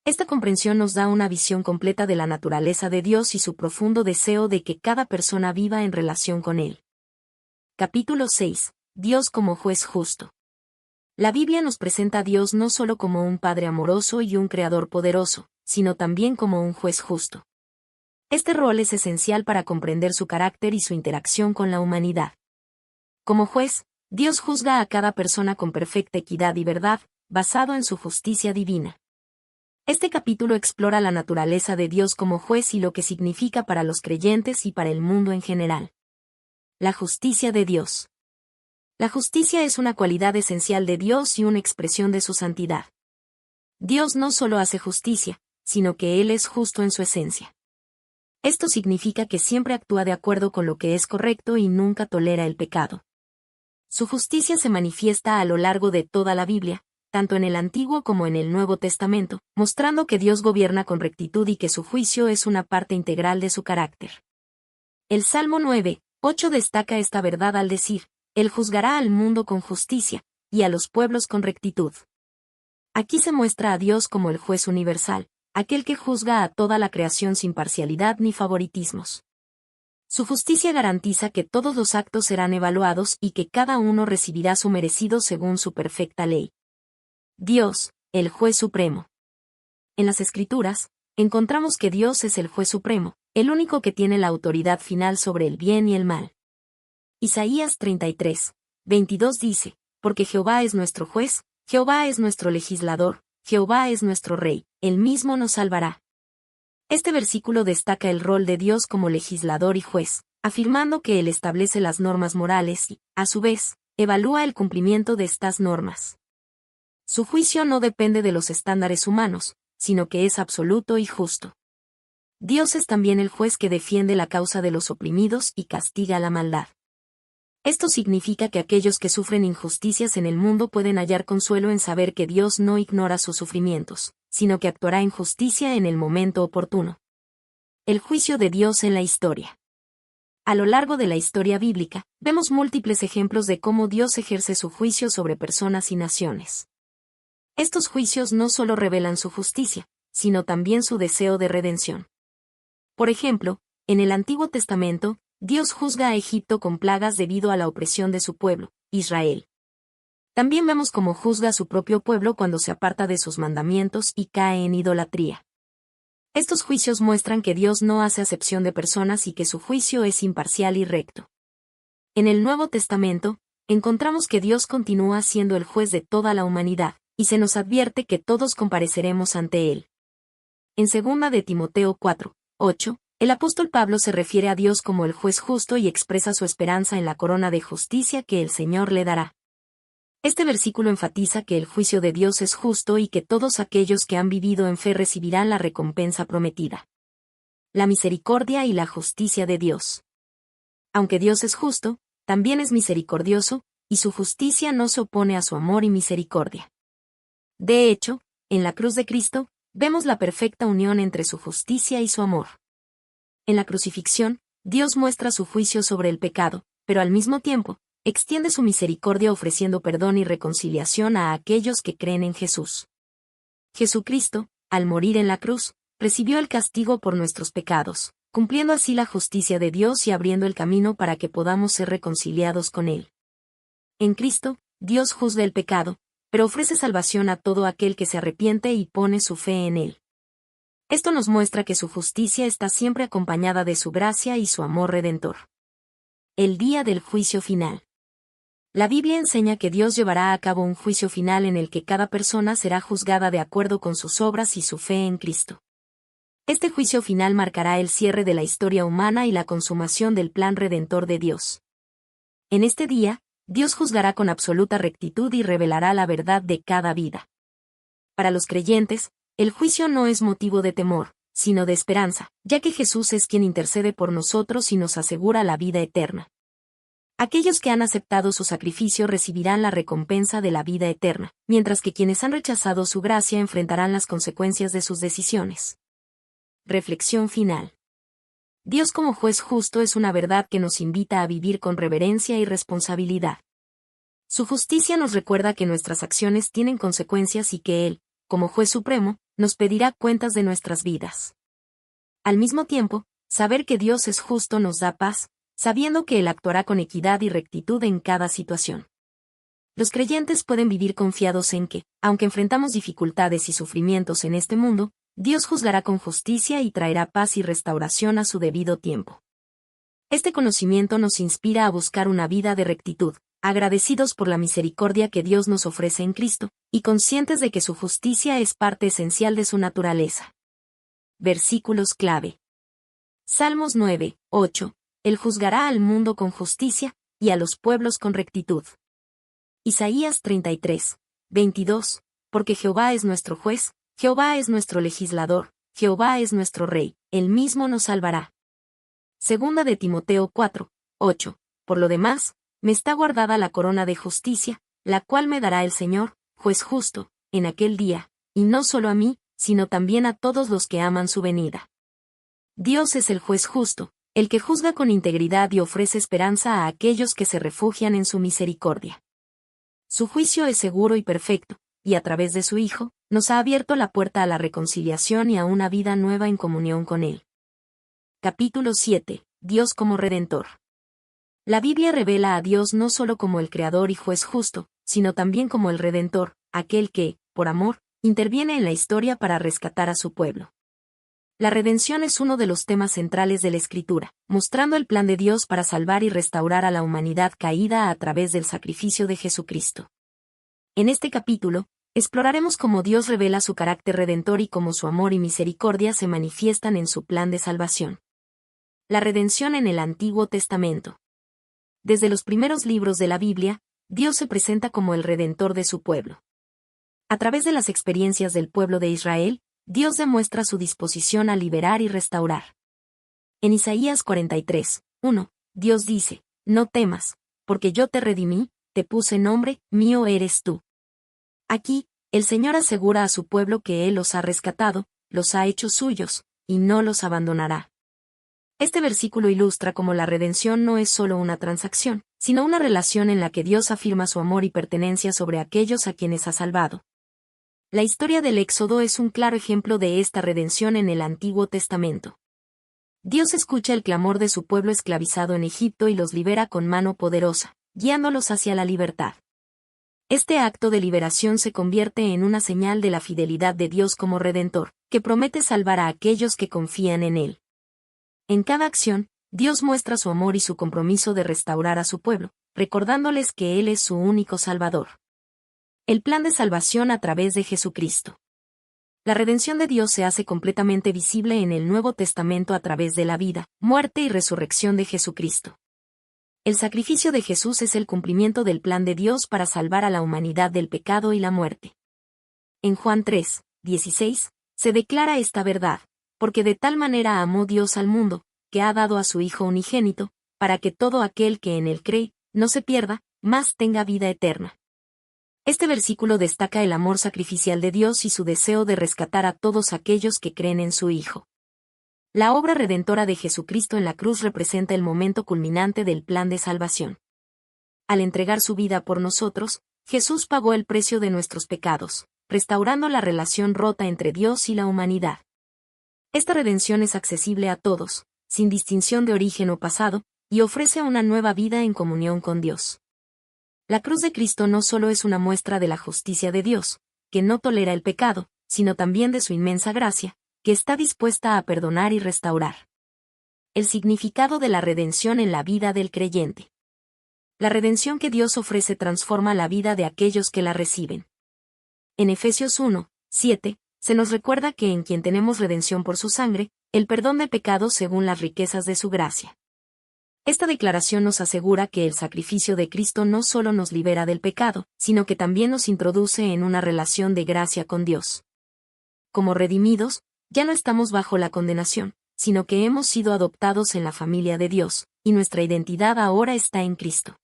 Esta comprensión nos da una visión completa de la naturaleza de Dios y su profundo deseo de que cada persona viva en relación con Él. Capítulo 6. Dios como juez justo. La Biblia nos presenta a Dios no solo como un Padre amoroso y un Creador poderoso, sino también como un juez justo. Este rol es esencial para comprender su carácter y su interacción con la humanidad. Como juez, Dios juzga a cada persona con perfecta equidad y verdad, basado en su justicia divina. Este capítulo explora la naturaleza de Dios como juez y lo que significa para los creyentes y para el mundo en general. La justicia de Dios. La justicia es una cualidad esencial de Dios y una expresión de su santidad. Dios no solo hace justicia, sino que Él es justo en su esencia. Esto significa que siempre actúa de acuerdo con lo que es correcto y nunca tolera el pecado. Su justicia se manifiesta a lo largo de toda la Biblia, tanto en el Antiguo como en el Nuevo Testamento, mostrando que Dios gobierna con rectitud y que su juicio es una parte integral de su carácter. El Salmo 9, 8 destaca esta verdad al decir: Él juzgará al mundo con justicia, y a los pueblos con rectitud. Aquí se muestra a Dios como el juez universal, aquel que juzga a toda la creación sin parcialidad ni favoritismos. Su justicia garantiza que todos los actos serán evaluados y que cada uno recibirá su merecido según su perfecta ley. Dios, el juez supremo. En las Escrituras, encontramos que Dios es el juez supremo, el único que tiene la autoridad final sobre el bien y el mal. Isaías 33, 22 dice: Porque Jehová es nuestro juez, Jehová es nuestro legislador, Jehová es nuestro rey, él mismo nos salvará. Este versículo destaca el rol de Dios como legislador y juez, afirmando que Él establece las normas morales y, a su vez, evalúa el cumplimiento de estas normas. Su juicio no depende de los estándares humanos, sino que es absoluto y justo. Dios es también el juez que defiende la causa de los oprimidos y castiga la maldad. Esto significa que aquellos que sufren injusticias en el mundo pueden hallar consuelo en saber que Dios no ignora sus sufrimientos, sino que actuará en justicia en el momento oportuno. El juicio de Dios en la historia. A lo largo de la historia bíblica, vemos múltiples ejemplos de cómo Dios ejerce su juicio sobre personas y naciones. Estos juicios no solo revelan su justicia, sino también su deseo de redención. Por ejemplo, en el Antiguo Testamento, Dios juzga a Egipto con plagas debido a la opresión de su pueblo, Israel. También vemos cómo juzga a su propio pueblo cuando se aparta de sus mandamientos y cae en idolatría. Estos juicios muestran que Dios no hace acepción de personas y que su juicio es imparcial y recto. En el Nuevo Testamento, encontramos que Dios continúa siendo el juez de toda la humanidad, y se nos advierte que todos compareceremos ante Él. En 2 de Timoteo 4, 8, el apóstol Pablo se refiere a Dios como el juez justo y expresa su esperanza en la corona de justicia que el Señor le dará. Este versículo enfatiza que el juicio de Dios es justo y que todos aquellos que han vivido en fe recibirán la recompensa prometida. La misericordia y la justicia de Dios. Aunque Dios es justo, también es misericordioso, y su justicia no se opone a su amor y misericordia. De hecho, en la cruz de Cristo, vemos la perfecta unión entre su justicia y su amor. En la crucifixión, Dios muestra su juicio sobre el pecado, pero al mismo tiempo, extiende su misericordia ofreciendo perdón y reconciliación a aquellos que creen en Jesús. Jesucristo, al morir en la cruz, recibió el castigo por nuestros pecados, cumpliendo así la justicia de Dios y abriendo el camino para que podamos ser reconciliados con Él. En Cristo, Dios juzga el pecado, pero ofrece salvación a todo aquel que se arrepiente y pone su fe en Él. Esto nos muestra que su justicia está siempre acompañada de su gracia y su amor redentor. El día del juicio final. La Biblia enseña que Dios llevará a cabo un juicio final en el que cada persona será juzgada de acuerdo con sus obras y su fe en Cristo. Este juicio final marcará el cierre de la historia humana y la consumación del plan redentor de Dios. En este día, Dios juzgará con absoluta rectitud y revelará la verdad de cada vida. Para los creyentes, el juicio no es motivo de temor, sino de esperanza, ya que Jesús es quien intercede por nosotros y nos asegura la vida eterna. Aquellos que han aceptado su sacrificio recibirán la recompensa de la vida eterna, mientras que quienes han rechazado su gracia enfrentarán las consecuencias de sus decisiones. Reflexión final. Dios como juez justo es una verdad que nos invita a vivir con reverencia y responsabilidad. Su justicia nos recuerda que nuestras acciones tienen consecuencias y que Él, como juez supremo, nos pedirá cuentas de nuestras vidas. Al mismo tiempo, saber que Dios es justo nos da paz, sabiendo que Él actuará con equidad y rectitud en cada situación. Los creyentes pueden vivir confiados en que, aunque enfrentamos dificultades y sufrimientos en este mundo, Dios juzgará con justicia y traerá paz y restauración a su debido tiempo. Este conocimiento nos inspira a buscar una vida de rectitud, agradecidos por la misericordia que Dios nos ofrece en Cristo, y conscientes de que su justicia es parte esencial de su naturaleza. Versículos clave. Salmos 9, 8. Él juzgará al mundo con justicia, y a los pueblos con rectitud. Isaías 33, 22. Porque Jehová es nuestro juez, Jehová es nuestro legislador, Jehová es nuestro rey, él mismo nos salvará. Segunda de Timoteo 4, 8. Por lo demás, me está guardada la corona de justicia, la cual me dará el Señor, juez justo, en aquel día, y no solo a mí, sino también a todos los que aman su venida. Dios es el juez justo, el que juzga con integridad y ofrece esperanza a aquellos que se refugian en su misericordia. Su juicio es seguro y perfecto, y a través de su Hijo, nos ha abierto la puerta a la reconciliación y a una vida nueva en comunión con Él. Capítulo 7. Dios como Redentor. La Biblia revela a Dios no solo como el Creador y Juez justo, sino también como el Redentor, aquel que, por amor, interviene en la historia para rescatar a su pueblo. La redención es uno de los temas centrales de la Escritura, mostrando el plan de Dios para salvar y restaurar a la humanidad caída a través del sacrificio de Jesucristo. En este capítulo, exploraremos cómo Dios revela su carácter redentor y cómo su amor y misericordia se manifiestan en su plan de salvación. La redención en el Antiguo Testamento. Desde los primeros libros de la Biblia, Dios se presenta como el redentor de su pueblo. A través de las experiencias del pueblo de Israel, Dios demuestra su disposición a liberar y restaurar. En Isaías 43, 1, Dios dice, no temas, porque yo te redimí, te puse nombre, mío eres tú. Aquí, el Señor asegura a su pueblo que Él los ha rescatado, los ha hecho suyos, y no los abandonará. Este versículo ilustra cómo la redención no es solo una transacción, sino una relación en la que Dios afirma su amor y pertenencia sobre aquellos a quienes ha salvado. La historia del Éxodo es un claro ejemplo de esta redención en el Antiguo Testamento. Dios escucha el clamor de su pueblo esclavizado en Egipto y los libera con mano poderosa, guiándolos hacia la libertad. Este acto de liberación se convierte en una señal de la fidelidad de Dios como Redentor, que promete salvar a aquellos que confían en Él. En cada acción, Dios muestra su amor y su compromiso de restaurar a su pueblo, recordándoles que Él es su único Salvador. El plan de salvación a través de Jesucristo. La redención de Dios se hace completamente visible en el Nuevo Testamento a través de la vida, muerte y resurrección de Jesucristo. El sacrificio de Jesús es el cumplimiento del plan de Dios para salvar a la humanidad del pecado y la muerte. En Juan 3, 16, se declara esta verdad, porque de tal manera amó Dios al mundo, que ha dado a su Hijo unigénito, para que todo aquel que en él cree, no se pierda, mas tenga vida eterna. Este versículo destaca el amor sacrificial de Dios y su deseo de rescatar a todos aquellos que creen en su Hijo. La obra redentora de Jesucristo en la cruz representa el momento culminante del plan de salvación. Al entregar su vida por nosotros, Jesús pagó el precio de nuestros pecados, restaurando la relación rota entre Dios y la humanidad. Esta redención es accesible a todos, sin distinción de origen o pasado, y ofrece una nueva vida en comunión con Dios. La cruz de Cristo no solo es una muestra de la justicia de Dios, que no tolera el pecado, sino también de su inmensa gracia, que está dispuesta a perdonar y restaurar. El significado de la redención en la vida del creyente. La redención que Dios ofrece transforma la vida de aquellos que la reciben. En Efesios 1, 7, se nos recuerda que en quien tenemos redención por su sangre, el perdón de pecados según las riquezas de su gracia. Esta declaración nos asegura que el sacrificio de Cristo no solo nos libera del pecado, sino que también nos introduce en una relación de gracia con Dios. Como redimidos, ya no estamos bajo la condenación, sino que hemos sido adoptados en la familia de Dios, y nuestra identidad ahora está en Cristo.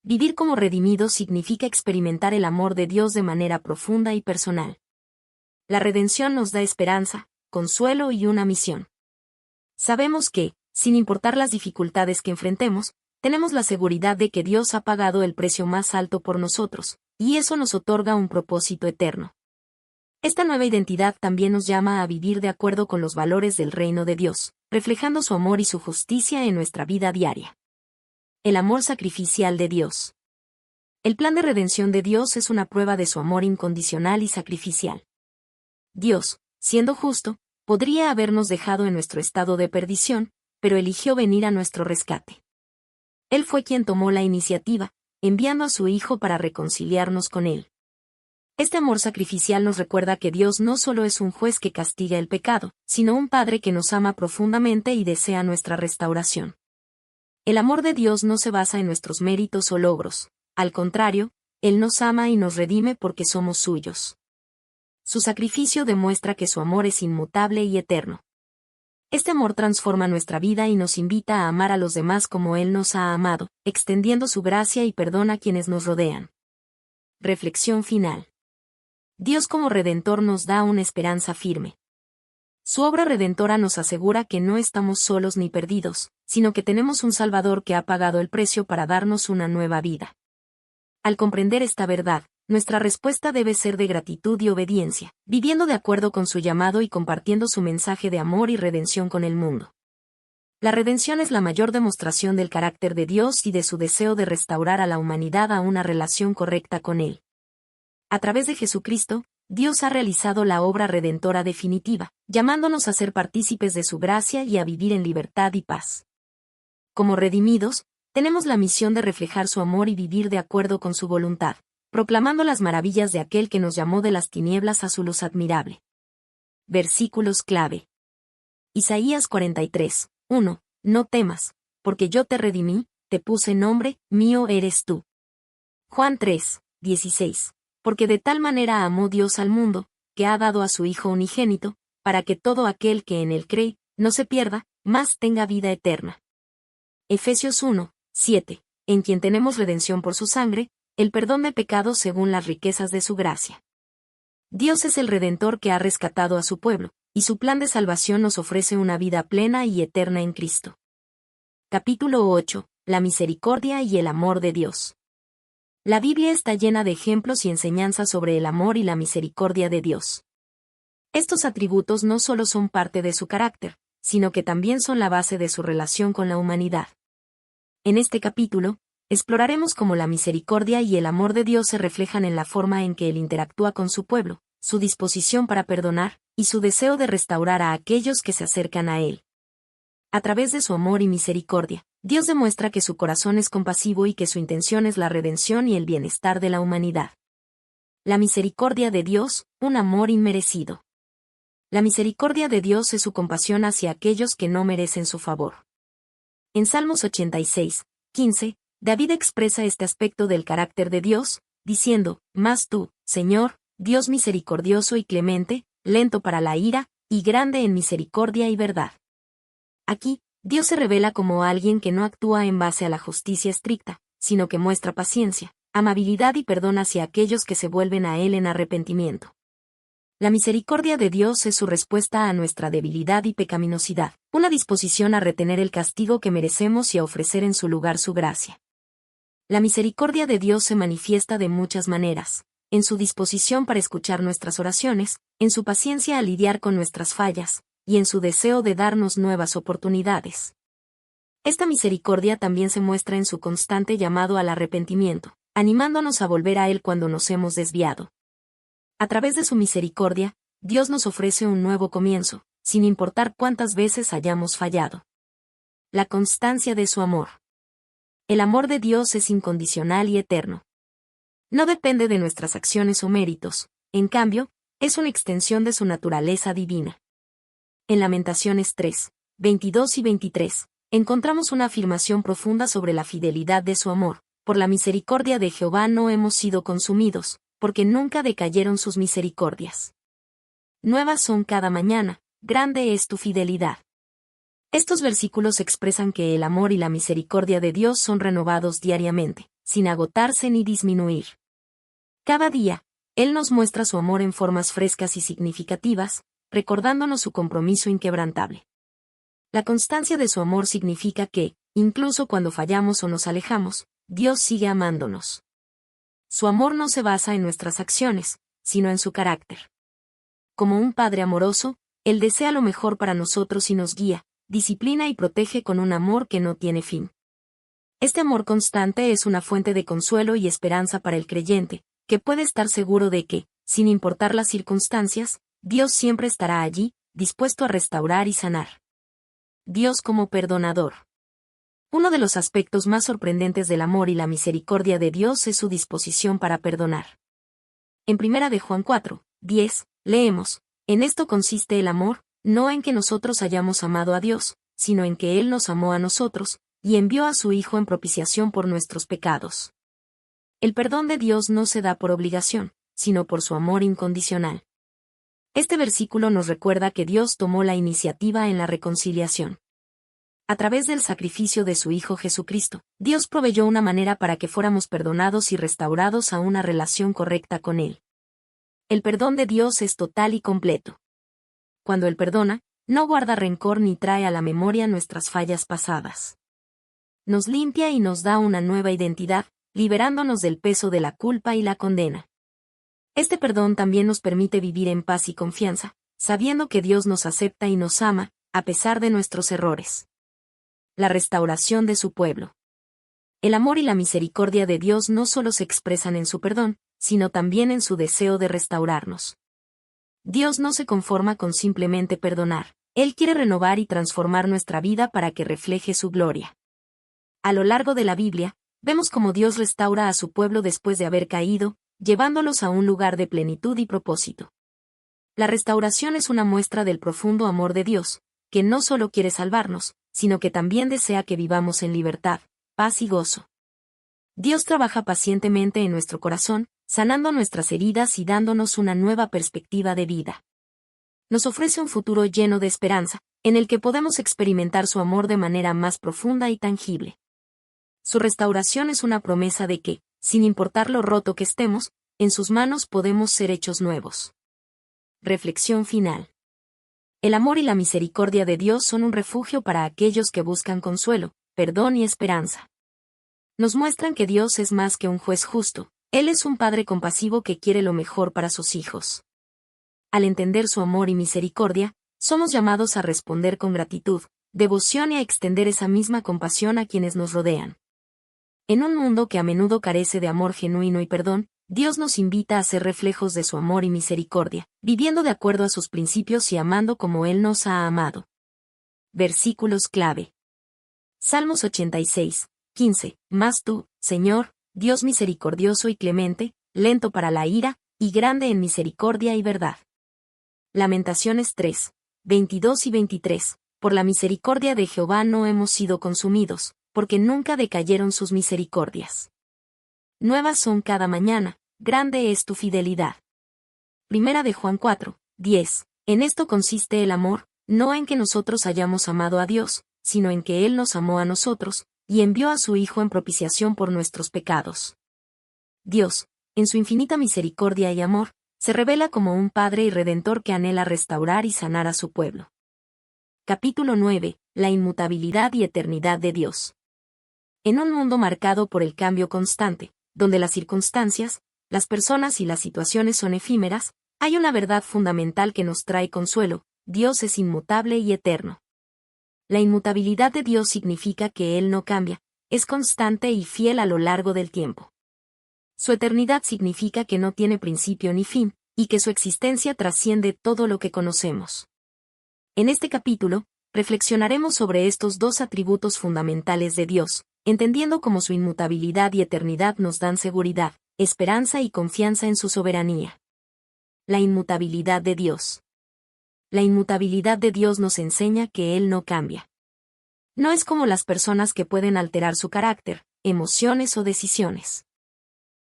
Vivir como redimidos significa experimentar el amor de Dios de manera profunda y personal. La redención nos da esperanza, consuelo y una misión. Sabemos que, sin importar las dificultades que enfrentemos, tenemos la seguridad de que Dios ha pagado el precio más alto por nosotros, y eso nos otorga un propósito eterno. Esta nueva identidad también nos llama a vivir de acuerdo con los valores del reino de Dios, reflejando su amor y su justicia en nuestra vida diaria. El amor sacrificial de Dios. El plan de redención de Dios es una prueba de su amor incondicional y sacrificial. Dios, siendo justo, podría habernos dejado en nuestro estado de perdición, pero eligió venir a nuestro rescate. Él fue quien tomó la iniciativa, enviando a su Hijo para reconciliarnos con Él. Este amor sacrificial nos recuerda que Dios no solo es un juez que castiga el pecado, sino un Padre que nos ama profundamente y desea nuestra restauración. El amor de Dios no se basa en nuestros méritos o logros, al contrario, Él nos ama y nos redime porque somos suyos. Su sacrificio demuestra que su amor es inmutable y eterno. Este amor transforma nuestra vida y nos invita a amar a los demás como Él nos ha amado, extendiendo su gracia y perdón a quienes nos rodean. Reflexión final. Dios como Redentor nos da una esperanza firme. Su obra redentora nos asegura que no estamos solos ni perdidos, sino que tenemos un Salvador que ha pagado el precio para darnos una nueva vida. Al comprender esta verdad, nuestra respuesta debe ser de gratitud y obediencia, viviendo de acuerdo con su llamado y compartiendo su mensaje de amor y redención con el mundo. La redención es la mayor demostración del carácter de Dios y de su deseo de restaurar a la humanidad a una relación correcta con Él. A través de Jesucristo, Dios ha realizado la obra redentora definitiva, llamándonos a ser partícipes de su gracia y a vivir en libertad y paz. Como redimidos, tenemos la misión de reflejar su amor y vivir de acuerdo con su voluntad, proclamando las maravillas de aquel que nos llamó de las tinieblas a su luz admirable. Versículos clave. Isaías 43, 1. No temas, porque yo te redimí, te puse nombre, mío eres tú. Juan 3, 16. Porque de tal manera amó Dios al mundo, que ha dado a su Hijo unigénito, para que todo aquel que en él cree, no se pierda, mas tenga vida eterna. Efesios 1, 7. En quien tenemos redención por su sangre, el perdón de pecados según las riquezas de su gracia. Dios es el Redentor que ha rescatado a su pueblo, y su plan de salvación nos ofrece una vida plena y eterna en Cristo. Capítulo 8. La misericordia y el amor de Dios. La Biblia está llena de ejemplos y enseñanzas sobre el amor y la misericordia de Dios. Estos atributos no solo son parte de su carácter, sino que también son la base de su relación con la humanidad. En este capítulo, exploraremos cómo la misericordia y el amor de Dios se reflejan en la forma en que Él interactúa con su pueblo, su disposición para perdonar, y su deseo de restaurar a aquellos que se acercan a Él. A través de su amor y misericordia, Dios demuestra que su corazón es compasivo y que su intención es la redención y el bienestar de la humanidad. La misericordia de Dios, un amor inmerecido. La misericordia de Dios es su compasión hacia aquellos que no merecen su favor. En Salmos 86, 15, David expresa este aspecto del carácter de Dios, diciendo, «Mas tú, Señor, Dios misericordioso y clemente, lento para la ira, y grande en misericordia y verdad». Aquí, Dios se revela como alguien que no actúa en base a la justicia estricta, sino que muestra paciencia, amabilidad y perdón hacia aquellos que se vuelven a Él en arrepentimiento. La misericordia de Dios es su respuesta a nuestra debilidad y pecaminosidad, una disposición a retener el castigo que merecemos y a ofrecer en su lugar su gracia. La misericordia de Dios se manifiesta de muchas maneras, en su disposición para escuchar nuestras oraciones, en su paciencia a lidiar con nuestras fallas, y en su deseo de darnos nuevas oportunidades. Esta misericordia también se muestra en su constante llamado al arrepentimiento, animándonos a volver a Él cuando nos hemos desviado. A través de su misericordia, Dios nos ofrece un nuevo comienzo, sin importar cuántas veces hayamos fallado. La constancia de su amor. El amor de Dios es incondicional y eterno. No depende de nuestras acciones o méritos, en cambio, es una extensión de su naturaleza divina. En Lamentaciones 3, 22 y 23, encontramos una afirmación profunda sobre la fidelidad de su amor. Por la misericordia de Jehová no hemos sido consumidos, porque nunca decayeron sus misericordias. Nuevas son cada mañana, grande es tu fidelidad. Estos versículos expresan que el amor y la misericordia de Dios son renovados diariamente, sin agotarse ni disminuir. Cada día, Él nos muestra su amor en formas frescas y significativas, recordándonos su compromiso inquebrantable. La constancia de su amor significa que, incluso cuando fallamos o nos alejamos, Dios sigue amándonos. Su amor no se basa en nuestras acciones, sino en su carácter. Como un padre amoroso, Él desea lo mejor para nosotros y nos guía, disciplina y protege con un amor que no tiene fin. Este amor constante es una fuente de consuelo y esperanza para el creyente, que puede estar seguro de que, sin importar las circunstancias, Dios siempre estará allí, dispuesto a restaurar y sanar. Dios como perdonador. Uno de los aspectos más sorprendentes del amor y la misericordia de Dios es su disposición para perdonar. En 1 de Juan 4, 10, leemos, en esto consiste el amor, no en que nosotros hayamos amado a Dios, sino en que Él nos amó a nosotros, y envió a su Hijo en propiciación por nuestros pecados. El perdón de Dios no se da por obligación, sino por su amor incondicional. Este versículo nos recuerda que Dios tomó la iniciativa en la reconciliación. A través del sacrificio de su Hijo Jesucristo, Dios proveyó una manera para que fuéramos perdonados y restaurados a una relación correcta con Él. El perdón de Dios es total y completo. Cuando Él perdona, no guarda rencor ni trae a la memoria nuestras fallas pasadas. Nos limpia y nos da una nueva identidad, liberándonos del peso de la culpa y la condena. Este perdón también nos permite vivir en paz y confianza, sabiendo que Dios nos acepta y nos ama, a pesar de nuestros errores. La restauración de su pueblo. El amor y la misericordia de Dios no solo se expresan en su perdón, sino también en su deseo de restaurarnos. Dios no se conforma con simplemente perdonar, Él quiere renovar y transformar nuestra vida para que refleje su gloria. A lo largo de la Biblia, vemos cómo Dios restaura a su pueblo después de haber caído, llevándolos a un lugar de plenitud y propósito. La restauración es una muestra del profundo amor de Dios, que no solo quiere salvarnos, sino que también desea que vivamos en libertad, paz y gozo. Dios trabaja pacientemente en nuestro corazón, sanando nuestras heridas y dándonos una nueva perspectiva de vida. Nos ofrece un futuro lleno de esperanza, en el que podemos experimentar su amor de manera más profunda y tangible. Su restauración es una promesa de que, sin importar lo roto que estemos, en sus manos podemos ser hechos nuevos. Reflexión final. El amor y la misericordia de Dios son un refugio para aquellos que buscan consuelo, perdón y esperanza. Nos muestran que Dios es más que un juez justo, Él es un Padre compasivo que quiere lo mejor para sus hijos. Al entender su amor y misericordia, somos llamados a responder con gratitud, devoción y a extender esa misma compasión a quienes nos rodean. En un mundo que a menudo carece de amor genuino y perdón, Dios nos invita a ser reflejos de su amor y misericordia, viviendo de acuerdo a sus principios y amando como Él nos ha amado. Versículos clave. Salmos 86, 15. Mas tú, Señor, Dios misericordioso y clemente, lento para la ira, y grande en misericordia y verdad. Lamentaciones 3, 22 y 23. Por la misericordia de Jehová no hemos sido consumidos, porque nunca decayeron sus misericordias. Nuevas son cada mañana, grande es tu fidelidad. 1 de Juan 4, 10. En esto consiste el amor, no en que nosotros hayamos amado a Dios, sino en que Él nos amó a nosotros, y envió a su Hijo en propiciación por nuestros pecados. Dios, en su infinita misericordia y amor, se revela como un Padre y Redentor que anhela restaurar y sanar a su pueblo. Capítulo 9. La inmutabilidad y eternidad de Dios. En un mundo marcado por el cambio constante, donde las circunstancias, las personas y las situaciones son efímeras, hay una verdad fundamental que nos trae consuelo: Dios es inmutable y eterno. La inmutabilidad de Dios significa que Él no cambia, es constante y fiel a lo largo del tiempo. Su eternidad significa que no tiene principio ni fin, y que su existencia trasciende todo lo que conocemos. En este capítulo, reflexionaremos sobre estos dos atributos fundamentales de Dios, entendiendo cómo su inmutabilidad y eternidad nos dan seguridad, esperanza y confianza en su soberanía. La inmutabilidad de Dios. La inmutabilidad de Dios nos enseña que Él no cambia. No es como las personas que pueden alterar su carácter, emociones o decisiones.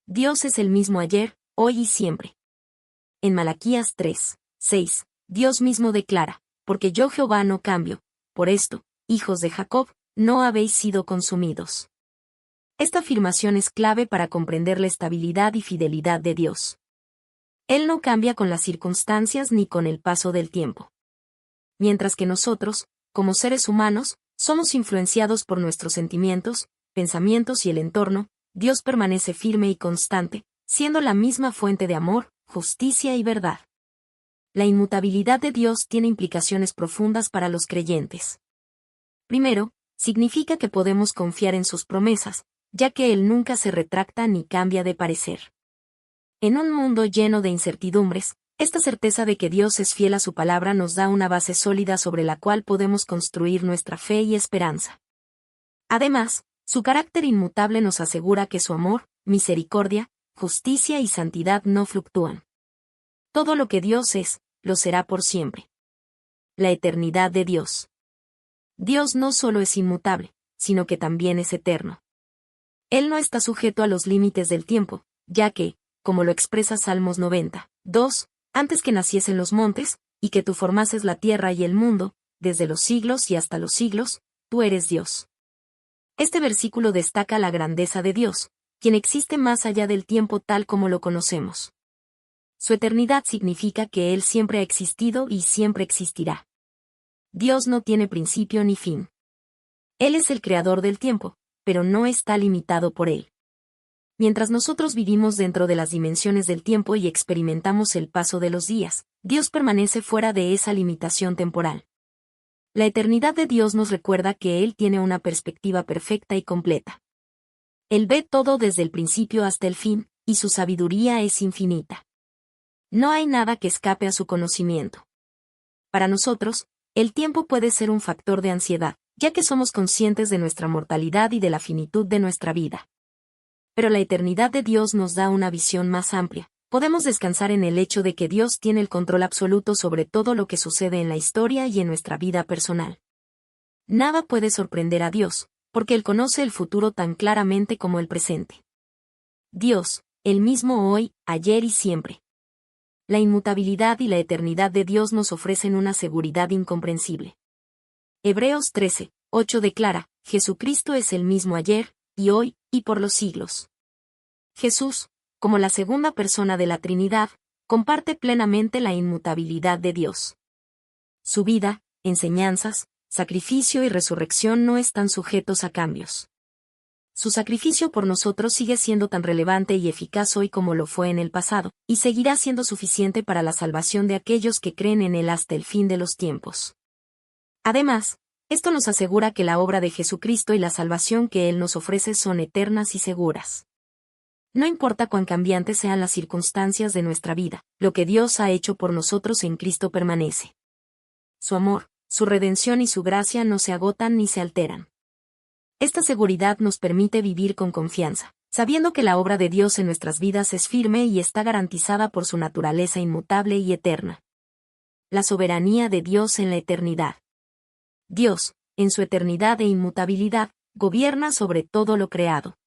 Dios es el mismo ayer, hoy y siempre. En Malaquías 3:6, Dios mismo declara, porque yo Jehová no cambio, por esto, hijos de Jacob, no habéis sido consumidos. Esta afirmación es clave para comprender la estabilidad y fidelidad de Dios. Él no cambia con las circunstancias ni con el paso del tiempo. Mientras que nosotros, como seres humanos, somos influenciados por nuestros sentimientos, pensamientos y el entorno, Dios permanece firme y constante, siendo la misma fuente de amor, justicia y verdad. La inmutabilidad de Dios tiene implicaciones profundas para los creyentes. Primero, significa que podemos confiar en sus promesas, ya que Él nunca se retracta ni cambia de parecer. En un mundo lleno de incertidumbres, esta certeza de que Dios es fiel a su palabra nos da una base sólida sobre la cual podemos construir nuestra fe y esperanza. Además, su carácter inmutable nos asegura que su amor, misericordia, justicia y santidad no fluctúan. Todo lo que Dios es, lo será por siempre. La eternidad de Dios. Dios no solo es inmutable, sino que también es eterno. Él no está sujeto a los límites del tiempo, ya que, como lo expresa Salmos 90:2, antes que naciesen los montes, y que tú formases la tierra y el mundo, desde los siglos y hasta los siglos, tú eres Dios. Este versículo destaca la grandeza de Dios, quien existe más allá del tiempo tal como lo conocemos. Su eternidad significa que Él siempre ha existido y siempre existirá. Dios no tiene principio ni fin. Él es el creador del tiempo, pero no está limitado por él. Mientras nosotros vivimos dentro de las dimensiones del tiempo y experimentamos el paso de los días, Dios permanece fuera de esa limitación temporal. La eternidad de Dios nos recuerda que Él tiene una perspectiva perfecta y completa. Él ve todo desde el principio hasta el fin, y su sabiduría es infinita. No hay nada que escape a su conocimiento. Para nosotros, el tiempo puede ser un factor de ansiedad, ya que somos conscientes de nuestra mortalidad y de la finitud de nuestra vida. Pero la eternidad de Dios nos da una visión más amplia. Podemos descansar en el hecho de que Dios tiene el control absoluto sobre todo lo que sucede en la historia y en nuestra vida personal. Nada puede sorprender a Dios, porque Él conoce el futuro tan claramente como el presente. Dios, el mismo hoy, ayer y siempre. La inmutabilidad y la eternidad de Dios nos ofrecen una seguridad incomprensible. Hebreos 13:8 declara, Jesucristo es el mismo ayer, y hoy, y por los siglos. Jesús, como la segunda persona de la Trinidad, comparte plenamente la inmutabilidad de Dios. Su vida, enseñanzas, sacrificio y resurrección no están sujetos a cambios. Su sacrificio por nosotros sigue siendo tan relevante y eficaz hoy como lo fue en el pasado, y seguirá siendo suficiente para la salvación de aquellos que creen en Él hasta el fin de los tiempos. Además, esto nos asegura que la obra de Jesucristo y la salvación que Él nos ofrece son eternas y seguras. No importa cuán cambiantes sean las circunstancias de nuestra vida, lo que Dios ha hecho por nosotros en Cristo permanece. Su amor, su redención y su gracia no se agotan ni se alteran. Esta seguridad nos permite vivir con confianza, sabiendo que la obra de Dios en nuestras vidas es firme y está garantizada por su naturaleza inmutable y eterna. La soberanía de Dios en la eternidad. Dios, en su eternidad e inmutabilidad, gobierna sobre todo lo creado.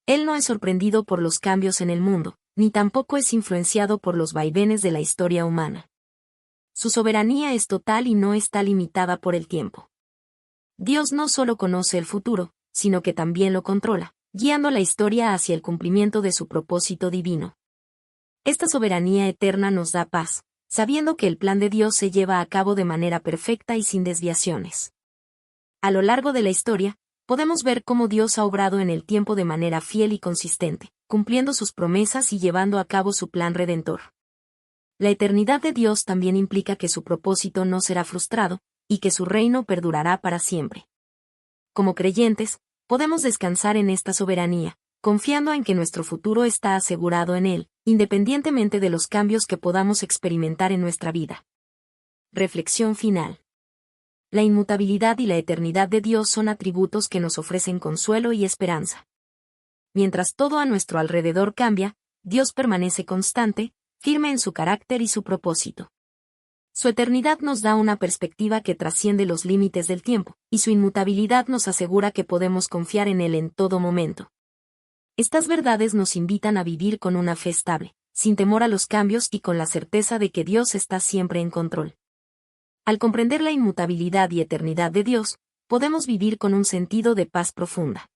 Él no es sorprendido por los cambios en el mundo, ni tampoco es influenciado por los vaivenes de la historia humana. Su soberanía es total y no está limitada por el tiempo. Dios no solo conoce el futuro, sino que también lo controla, guiando la historia hacia el cumplimiento de su propósito divino. Esta soberanía eterna nos da paz, sabiendo que el plan de Dios se lleva a cabo de manera perfecta y sin desviaciones. A lo largo de la historia, podemos ver cómo Dios ha obrado en el tiempo de manera fiel y consistente, cumpliendo sus promesas y llevando a cabo su plan redentor. La eternidad de Dios también implica que su propósito no será frustrado, y que su reino perdurará para siempre. Como creyentes, podemos descansar en esta soberanía, confiando en que nuestro futuro está asegurado en Él, independientemente de los cambios que podamos experimentar en nuestra vida. Reflexión final. La inmutabilidad y la eternidad de Dios son atributos que nos ofrecen consuelo y esperanza. Mientras todo a nuestro alrededor cambia, Dios permanece constante, firme en su carácter y su propósito. Su eternidad nos da una perspectiva que trasciende los límites del tiempo, y su inmutabilidad nos asegura que podemos confiar en Él en todo momento. Estas verdades nos invitan a vivir con una fe estable, sin temor a los cambios y con la certeza de que Dios está siempre en control. Al comprender la inmutabilidad y eternidad de Dios, podemos vivir con un sentido de paz profunda.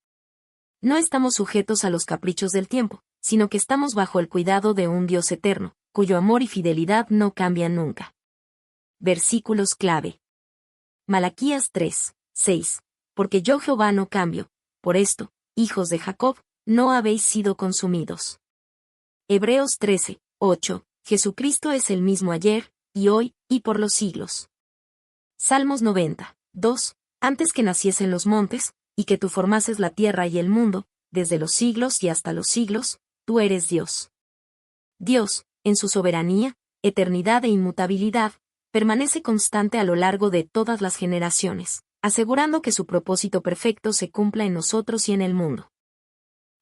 No estamos sujetos a los caprichos del tiempo, sino que estamos bajo el cuidado de un Dios eterno, cuyo amor y fidelidad no cambian nunca. Versículos clave. Malaquías 3, 6. Porque yo Jehová no cambio, por esto, hijos de Jacob, no habéis sido consumidos. Hebreos 13, 8. Jesucristo es el mismo ayer, y hoy, y por los siglos. Salmos 90, 2. Antes que naciesen los montes, y que tú formases la tierra y el mundo, desde los siglos y hasta los siglos, tú eres Dios. Dios, en su soberanía, eternidad e inmutabilidad, permanece constante a lo largo de todas las generaciones, asegurando que su propósito perfecto se cumpla en nosotros y en el mundo.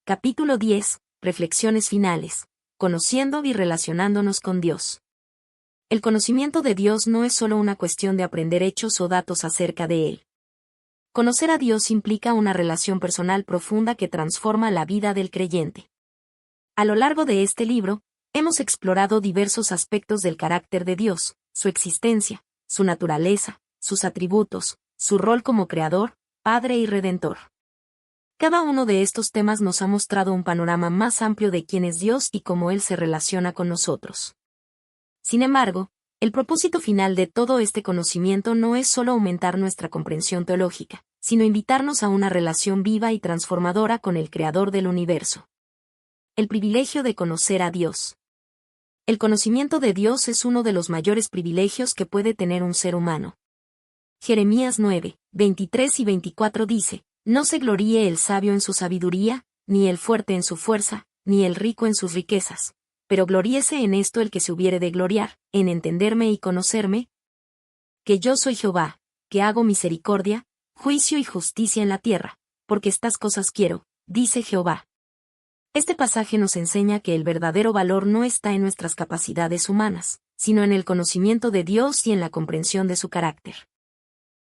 Capítulo 10. Reflexiones finales. Conociendo y relacionándonos con Dios. El conocimiento de Dios no es solo una cuestión de aprender hechos o datos acerca de Él. Conocer a Dios implica una relación personal profunda que transforma la vida del creyente. A lo largo de este libro, hemos explorado diversos aspectos del carácter de Dios, su existencia, su naturaleza, sus atributos, su rol como Creador, Padre y Redentor. Cada uno de estos temas nos ha mostrado un panorama más amplio de quién es Dios y cómo Él se relaciona con nosotros. Sin embargo, el propósito final de todo este conocimiento no es solo aumentar nuestra comprensión teológica, sino invitarnos a una relación viva y transformadora con el Creador del universo. El privilegio de conocer a Dios. El conocimiento de Dios es uno de los mayores privilegios que puede tener un ser humano. Jeremías 9, 23 y 24 dice: No se gloríe el sabio en su sabiduría, ni el fuerte en su fuerza, ni el rico en sus riquezas. Pero gloríese en esto el que se hubiere de gloriar, en entenderme y conocerme, que yo soy Jehová, que hago misericordia, juicio y justicia en la tierra, porque estas cosas quiero, dice Jehová. Este pasaje nos enseña que el verdadero valor no está en nuestras capacidades humanas, sino en el conocimiento de Dios y en la comprensión de su carácter.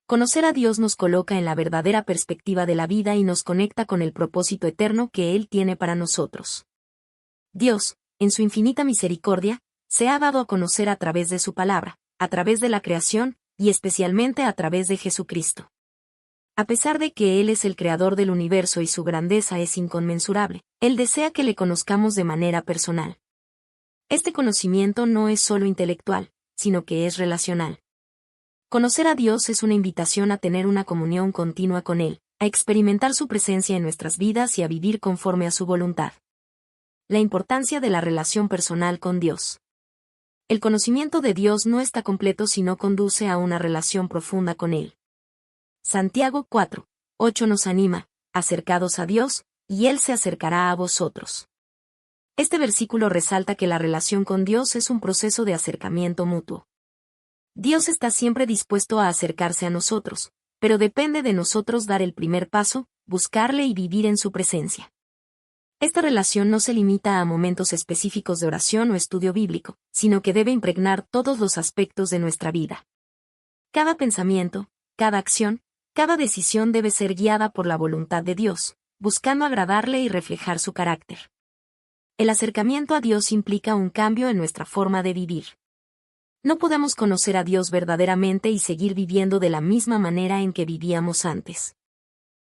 Conocer a Dios nos coloca en la verdadera perspectiva de la vida y nos conecta con el propósito eterno que Él tiene para nosotros. Dios, en su infinita misericordia, se ha dado a conocer a través de su palabra, a través de la creación, y especialmente a través de Jesucristo. A pesar de que Él es el creador del universo y su grandeza es inconmensurable, Él desea que le conozcamos de manera personal. Este conocimiento no es solo intelectual, sino que es relacional. Conocer a Dios es una invitación a tener una comunión continua con Él, a experimentar su presencia en nuestras vidas y a vivir conforme a su voluntad. La importancia de la relación personal con Dios. El conocimiento de Dios no está completo si no conduce a una relación profunda con Él. Santiago 4, 8 nos anima: acercados a Dios, y Él se acercará a vosotros. Este versículo resalta que la relación con Dios es un proceso de acercamiento mutuo. Dios está siempre dispuesto a acercarse a nosotros, pero depende de nosotros dar el primer paso, buscarle y vivir en su presencia. Esta relación no se limita a momentos específicos de oración o estudio bíblico, sino que debe impregnar todos los aspectos de nuestra vida. Cada pensamiento, cada acción, cada decisión debe ser guiada por la voluntad de Dios, buscando agradarle y reflejar su carácter. El acercamiento a Dios implica un cambio en nuestra forma de vivir. No podemos conocer a Dios verdaderamente y seguir viviendo de la misma manera en que vivíamos antes.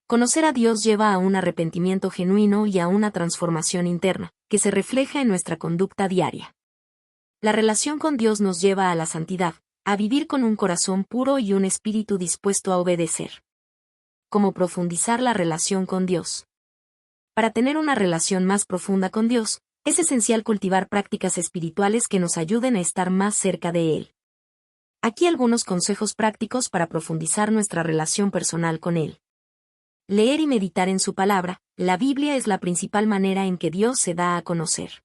Conocer a Dios lleva a un arrepentimiento genuino y a una transformación interna, que se refleja en nuestra conducta diaria. La relación con Dios nos lleva a la santidad, a vivir con un corazón puro y un espíritu dispuesto a obedecer. ¿Cómo profundizar la relación con Dios? Para tener una relación más profunda con Dios, es esencial cultivar prácticas espirituales que nos ayuden a estar más cerca de Él. Aquí algunos consejos prácticos para profundizar nuestra relación personal con Él. Leer y meditar en su palabra, La Biblia es la principal manera en que Dios se da a conocer.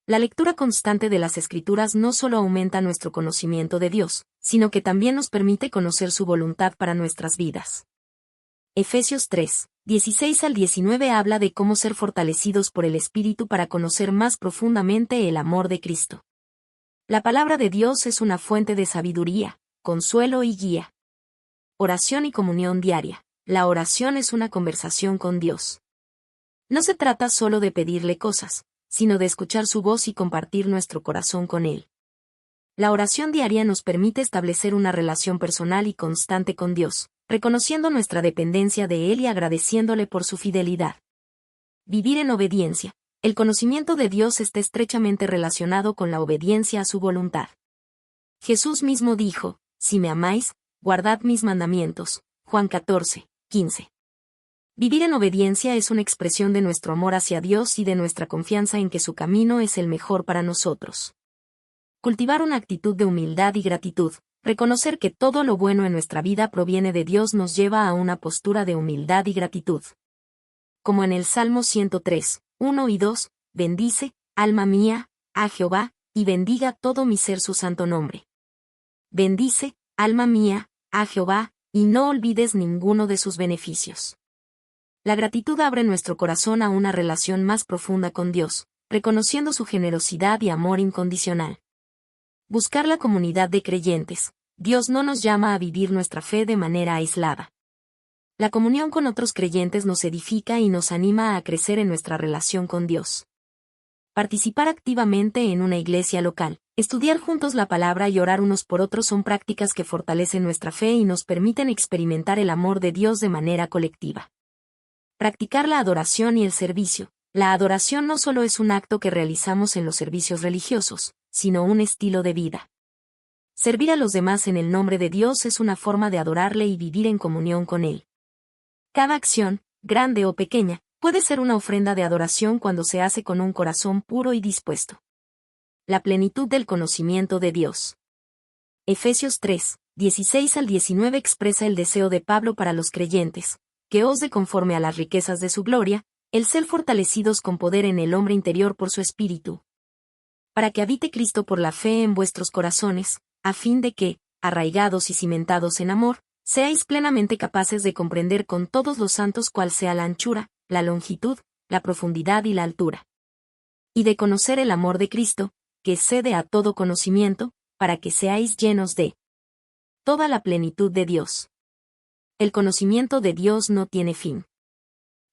La lectura constante de las Escrituras no solo aumenta nuestro conocimiento de Dios, sino que también nos permite conocer su voluntad para nuestras vidas. Efesios 3, 16 al 19 habla de cómo ser fortalecidos por el Espíritu para conocer más profundamente el amor de Cristo. La palabra de Dios es una fuente de sabiduría, consuelo y guía. Oración y comunión diaria. La oración es una conversación con Dios. No se trata solo de pedirle cosas, sino de escuchar su voz y compartir nuestro corazón con Él. La oración diaria nos permite establecer una relación personal y constante con Dios, reconociendo nuestra dependencia de Él y agradeciéndole por su fidelidad. Vivir en obediencia. El conocimiento de Dios está estrechamente relacionado con la obediencia a su voluntad. Jesús mismo dijo, si me amáis, guardad mis mandamientos. Juan 14, 15. Vivir en obediencia es una expresión de nuestro amor hacia Dios y de nuestra confianza en que su camino es el mejor para nosotros. Cultivar una actitud de humildad y gratitud. Reconocer que todo lo bueno en nuestra vida proviene de Dios nos lleva a una postura de humildad y gratitud. Como en el Salmo 103, 1 y 2, bendice, alma mía, a Jehová, y bendiga todo mi ser su santo nombre. Bendice, alma mía, a Jehová, y no olvides ninguno de sus beneficios. La gratitud abre nuestro corazón a una relación más profunda con Dios, reconociendo su generosidad y amor incondicional. Buscar la comunidad de creyentes. Dios no nos llama a vivir nuestra fe de manera aislada. La comunión con otros creyentes nos edifica y nos anima a crecer en nuestra relación con Dios. Participar activamente en una iglesia local, estudiar juntos la palabra y orar unos por otros son prácticas que fortalecen nuestra fe y nos permiten experimentar el amor de Dios de manera colectiva. Practicar la adoración y el servicio. La adoración no solo es un acto que realizamos en los servicios religiosos, sino un estilo de vida. Servir a los demás en el nombre de Dios es una forma de adorarle y vivir en comunión con Él. Cada acción, grande o pequeña, puede ser una ofrenda de adoración cuando se hace con un corazón puro y dispuesto. La plenitud del conocimiento de Dios. Efesios 3, 16 al 19 expresa el deseo de Pablo para los creyentes, que os dé conforme a las riquezas de su gloria, el ser fortalecidos con poder en el hombre interior por su Espíritu, para que habite Cristo por la fe en vuestros corazones, a fin de que, arraigados y cimentados en amor, seáis plenamente capaces de comprender con todos los santos cuál sea la anchura, la longitud, la profundidad y la altura. Y de conocer el amor de Cristo, que excede a todo conocimiento, para que seáis llenos de toda la plenitud de Dios. El conocimiento de Dios no tiene fin.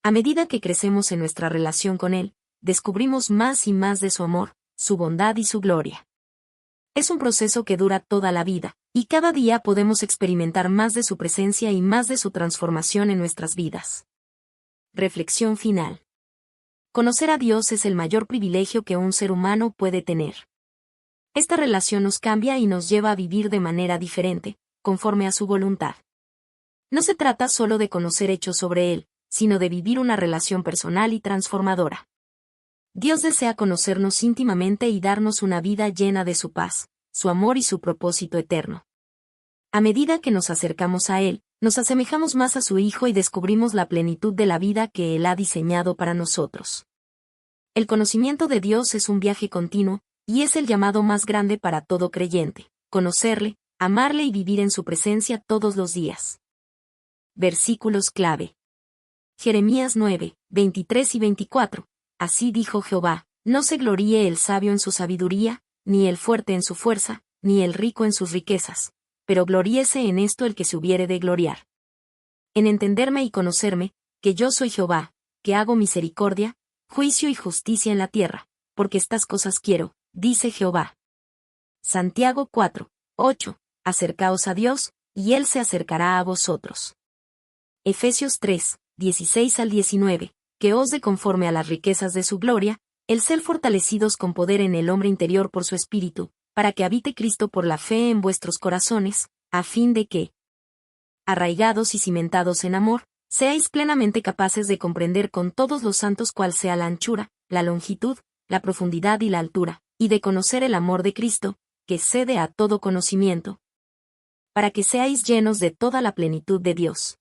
A medida que crecemos en nuestra relación con Él, descubrimos más y más de su amor, su bondad y su gloria. Es un proceso que dura toda la vida, y cada día podemos experimentar más de su presencia y más de su transformación en nuestras vidas. Reflexión final. Conocer a Dios es el mayor privilegio que un ser humano puede tener. Esta relación nos cambia y nos lleva a vivir de manera diferente, conforme a su voluntad. No se trata solo de conocer hechos sobre Él, sino de vivir una relación personal y transformadora. Dios desea conocernos íntimamente y darnos una vida llena de su paz, su amor y su propósito eterno. A medida que nos acercamos a Él, nos asemejamos más a su Hijo y descubrimos la plenitud de la vida que Él ha diseñado para nosotros. El conocimiento de Dios es un viaje continuo, y es el llamado más grande para todo creyente: conocerle, amarle y vivir en su presencia todos los días. Versículos clave. Jeremías 9, 23 y 24. Así dijo Jehová, no se gloríe el sabio en su sabiduría, ni el fuerte en su fuerza, ni el rico en sus riquezas, pero gloríese en esto el que se hubiere de gloriar. En entenderme y conocerme, que yo soy Jehová, que hago misericordia, juicio y justicia en la tierra, porque estas cosas quiero, dice Jehová. Santiago 4, 8. Acercaos a Dios, y Él se acercará a vosotros. Efesios 3, 16 al 19. Que os dé conforme a las riquezas de su gloria, el ser fortalecidos con poder en el hombre interior por su Espíritu, para que habite Cristo por la fe en vuestros corazones, a fin de que, arraigados y cimentados en amor, seáis plenamente capaces de comprender con todos los santos cuál sea la anchura, la longitud, la profundidad y la altura, y de conocer el amor de Cristo, que excede a todo conocimiento, para que seáis llenos de toda la plenitud de Dios.